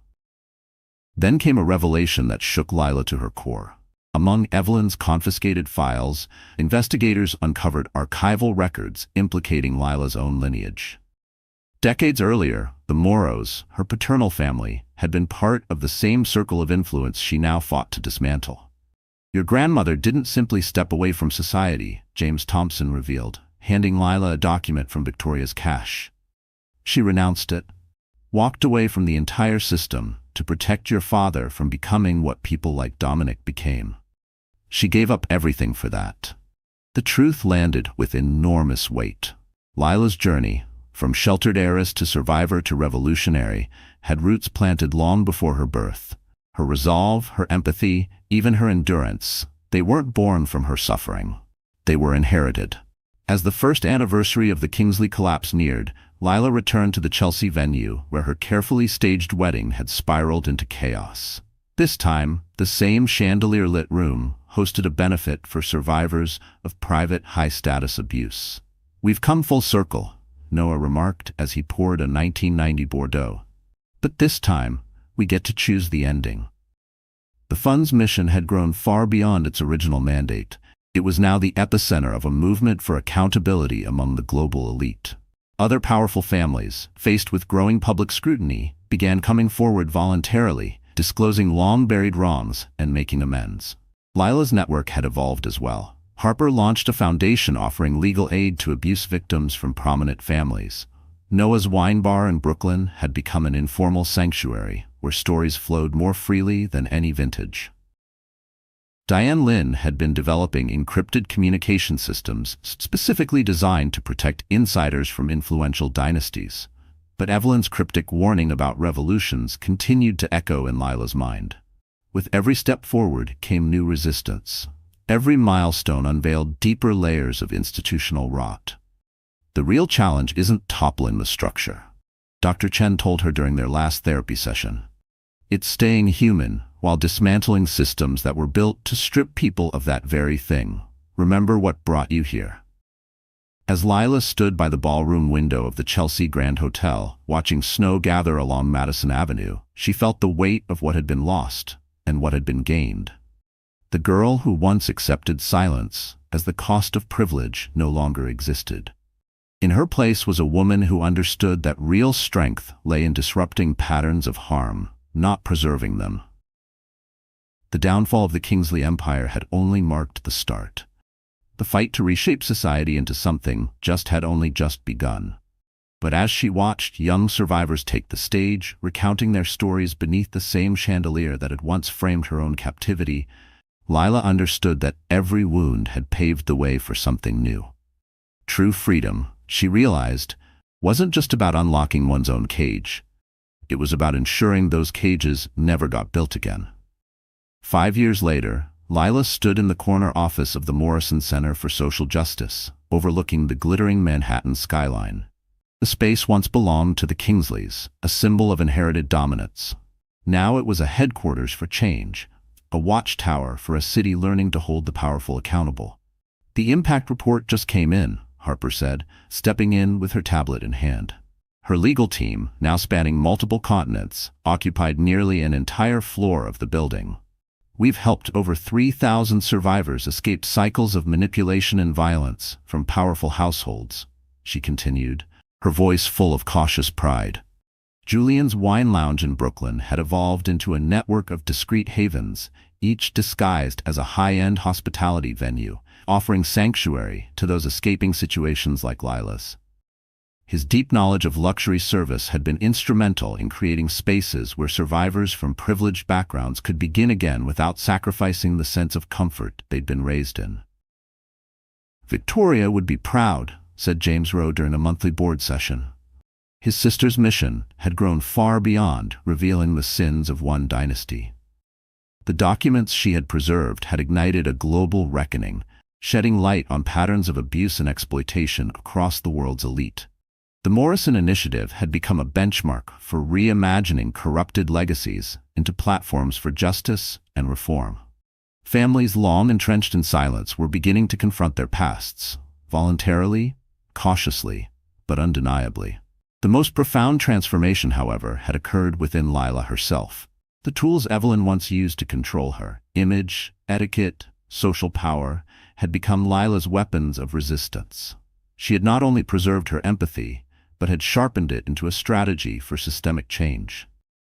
Then came a revelation that shook Lila to her core. Among Evelyn's confiscated files, investigators uncovered archival records implicating Lila's own lineage. Decades earlier, the Moros, her paternal family, had been part of the same circle of influence she now fought to dismantle. "Your grandmother didn't simply step away from society," James Thompson revealed, handing Lila a document from Victoria's cache. "She renounced it, walked away from the entire system to protect your father from becoming what people like Dominic became. She gave up everything for that." The truth landed with enormous weight. Lila's journey, from sheltered heiress to survivor to revolutionary, had roots planted long before her birth. Her resolve, her empathy, even her endurance, they weren't born from her suffering. They were inherited. As the first anniversary of the Kingsley collapse neared, Lila returned to the Chelsea venue where her carefully staged wedding had spiraled into chaos. This time, the same chandelier-lit room hosted a benefit for survivors of private high-status abuse. "We've come full circle," Noah remarked as he poured a 1990 Bordeaux. "But this time, we get to choose the ending." The fund's mission had grown far beyond its original mandate. It was now the epicenter of a movement for accountability among the global elite. Other powerful families, faced with growing public scrutiny, began coming forward voluntarily, disclosing long-buried wrongs and making amends. Lila's network had evolved as well. Harper launched a foundation offering legal aid to abuse victims from prominent families. Noah's Wine Bar in Brooklyn had become an informal sanctuary where stories flowed more freely than any vintage. Diane Lin had been developing encrypted communication systems specifically designed to protect insiders from influential dynasties. But Evelyn's cryptic warning about revolutions continued to echo in Lila's mind. With every step forward came new resistance. Every milestone unveiled deeper layers of institutional rot. "The real challenge isn't toppling the structure," Dr. Chen told her during their last therapy session. "It's staying human while dismantling systems that were built to strip people of that very thing. Remember what brought you here." As Lila stood by the ballroom window of the Chelsea Grand Hotel, watching snow gather along Madison Avenue, she felt the weight of what had been lost and what had been gained. The girl who once accepted silence as the cost of privilege no longer existed. In her place was a woman who understood that real strength lay in disrupting patterns of harm, not preserving them. The downfall of the Kingsley Empire had only marked the start. The fight to reshape society into something had only just begun. But as she watched young survivors take the stage, recounting their stories beneath the same chandelier that had once framed her own captivity, Lila understood that every wound had paved the way for something new. True freedom, she realized, wasn't just about unlocking one's own cage. It was about ensuring those cages never got built again. 5 years later, Lila stood in the corner office of the Morrison Center for Social Justice, overlooking the glittering Manhattan skyline. The space once belonged to the Kingsleys, a symbol of inherited dominance. Now it was a headquarters for change, a watchtower for a city learning to hold the powerful accountable. "The impact report just came in," Harper said, stepping in with her tablet in hand. Her legal team, now spanning multiple continents, occupied nearly an entire floor of the building. "We've helped over 3,000 survivors escape cycles of manipulation and violence from powerful households," she continued, her voice full of cautious pride. Julian's Wine Lounge in Brooklyn had evolved into a network of discreet havens, each disguised as a high-end hospitality venue, offering sanctuary to those escaping situations like Lila's. His deep knowledge of luxury service had been instrumental in creating spaces where survivors from privileged backgrounds could begin again without sacrificing the sense of comfort they'd been raised in. "Victoria would be proud," said James Rowe during a monthly board session. His sister's mission had grown far beyond revealing the sins of one dynasty. The documents she had preserved had ignited a global reckoning, shedding light on patterns of abuse and exploitation across the world's elite. The Morrison Initiative had become a benchmark for reimagining corrupted legacies into platforms for justice and reform. Families long entrenched in silence were beginning to confront their pasts, voluntarily, cautiously, but undeniably. The most profound transformation, however, had occurred within Lila herself. The tools Evelyn once used to control her, image, etiquette, social power, had become Lila's weapons of resistance. She had not only preserved her empathy, but had sharpened it into a strategy for systemic change.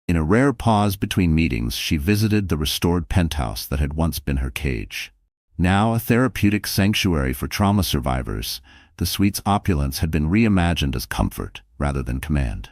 In a rare pause between meetings, she visited the restored penthouse that had once been her cage. Now a therapeutic sanctuary for trauma survivors, the suite's opulence had been reimagined as comfort rather than command.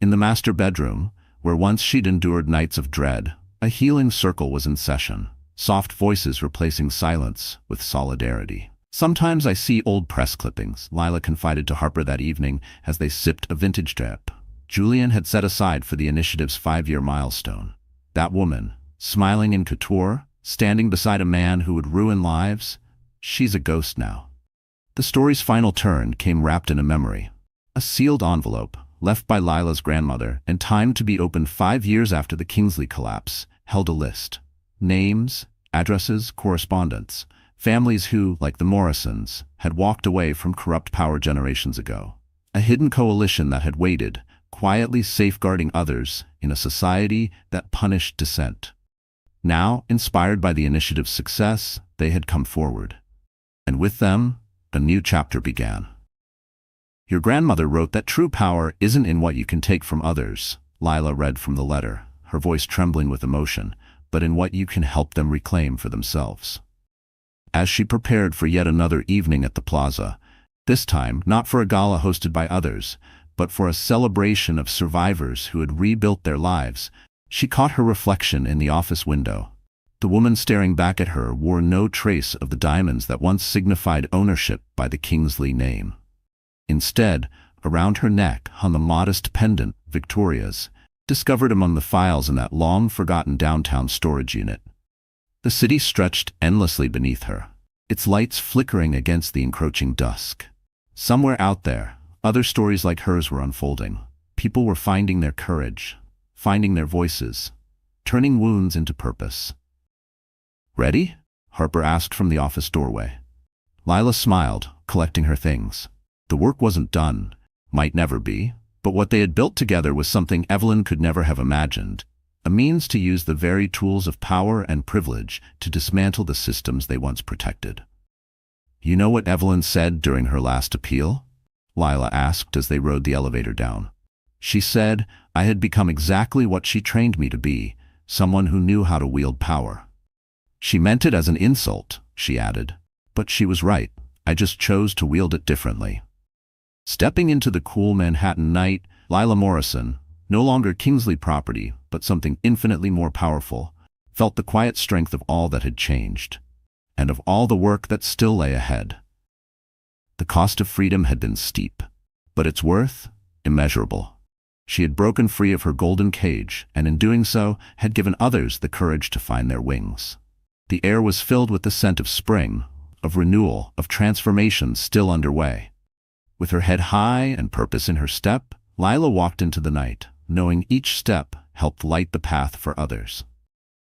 In the master bedroom, where once she'd endured nights of dread, a healing circle was in session, soft voices replacing silence with solidarity. "Sometimes I see old press clippings," Lila confided to Harper that evening as they sipped a vintage drip Julian had set aside for the initiative's 5-year milestone. That woman, smiling in couture, standing beside a man who would ruin lives, she's a ghost now. The story's final turn came wrapped in a memory. A sealed envelope, left by Lila's grandmother and timed to be opened 5 years after the Kingsley collapse, held a list. Names, addresses, correspondence. Families who, like the Morrisons, had walked away from corrupt power generations ago. A hidden coalition that had waited, quietly safeguarding others in a society that punished dissent. Now, inspired by the initiative's success, they had come forward. And with them, a new chapter began. "Your grandmother wrote that true power isn't in what you can take from others," Lila read from the letter, her voice trembling with emotion, "but in what you can help them reclaim for themselves." As she prepared for yet another evening at the plaza, this time not for a gala hosted by others, but for a celebration of survivors who had rebuilt their lives, she caught her reflection in the office window. The woman staring back at her wore no trace of the diamonds that once signified ownership by the Kingsley name. Instead, around her neck hung a modest pendant, Victoria's, discovered among the files in that long-forgotten downtown storage unit. The city stretched endlessly beneath her, its lights flickering against the encroaching dusk. Somewhere out there, other stories like hers were unfolding. People were finding their courage, finding their voices, turning wounds into purpose. "Ready?" Harper asked from the office doorway. Lila smiled, collecting her things. The work wasn't done, might never be, but what they had built together was something Evelyn could never have imagined. A means to use the very tools of power and privilege to dismantle the systems they once protected. "You know what Evelyn said during her last appeal?" Lila asked as they rode the elevator down. "She said I had become exactly what she trained me to be, someone who knew how to wield power. She meant it as an insult," she added. "But she was right. I just chose to wield it differently." Stepping into the cool Manhattan night, Lila Morrison, no longer Kingsley property, but something infinitely more powerful, felt the quiet strength of all that had changed, and of all the work that still lay ahead. The cost of freedom had been steep, but its worth, immeasurable. She had broken free of her golden cage, and in doing so, had given others the courage to find their wings. The air was filled with the scent of spring, of renewal, of transformation still underway. With her head high and purpose in her step, Lila walked into the night, knowing each step helped light the path for others.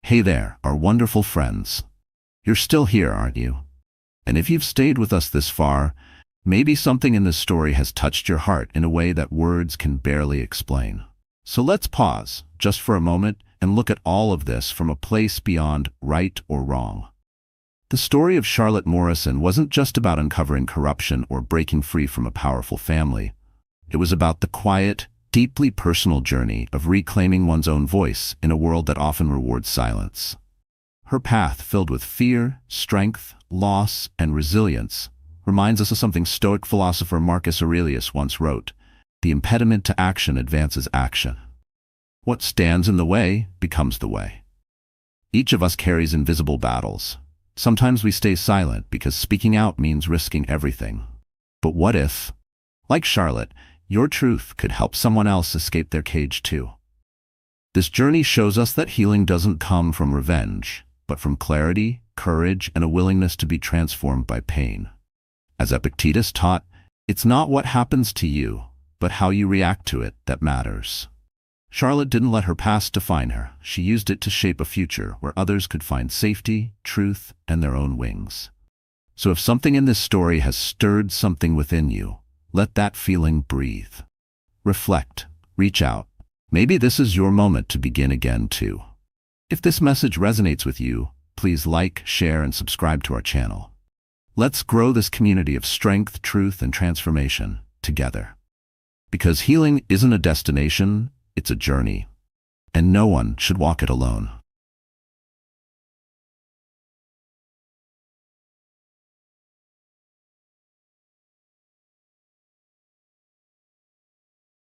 "Hey there, our wonderful friends. You're still here, aren't you? And if you've stayed with us this far, maybe something in this story has touched your heart in a way that words can barely explain. So let's pause, just for a moment, and look at all of this from a place beyond right or wrong." The story of Charlotte Morrison wasn't just about uncovering corruption or breaking free from a powerful family. It was about the quiet, deeply personal journey of reclaiming one's own voice in a world that often rewards silence. Her path, filled with fear, strength, loss, and resilience, reminds us of something Stoic philosopher Marcus Aurelius once wrote: "The impediment to action advances action. What stands in the way becomes the way." Each of us carries invisible battles. Sometimes we stay silent because speaking out means risking everything. But what if, like Charlotte, your truth could help someone else escape their cage too? This journey shows us that healing doesn't come from revenge, but from clarity, courage, and a willingness to be transformed by pain. As Epictetus taught, it's not what happens to you, but how you react to it that matters. Charlotte didn't let her past define her. She used it to shape a future where others could find safety, truth, and their own wings. So if something in this story has stirred something within you, let that feeling breathe. Reflect, reach out. Maybe this is your moment to begin again too. If this message resonates with you, please like, share, and subscribe to our channel. Let's grow this community of strength, truth, and transformation together. Because healing isn't a destination, it's a journey. And no one should walk it alone.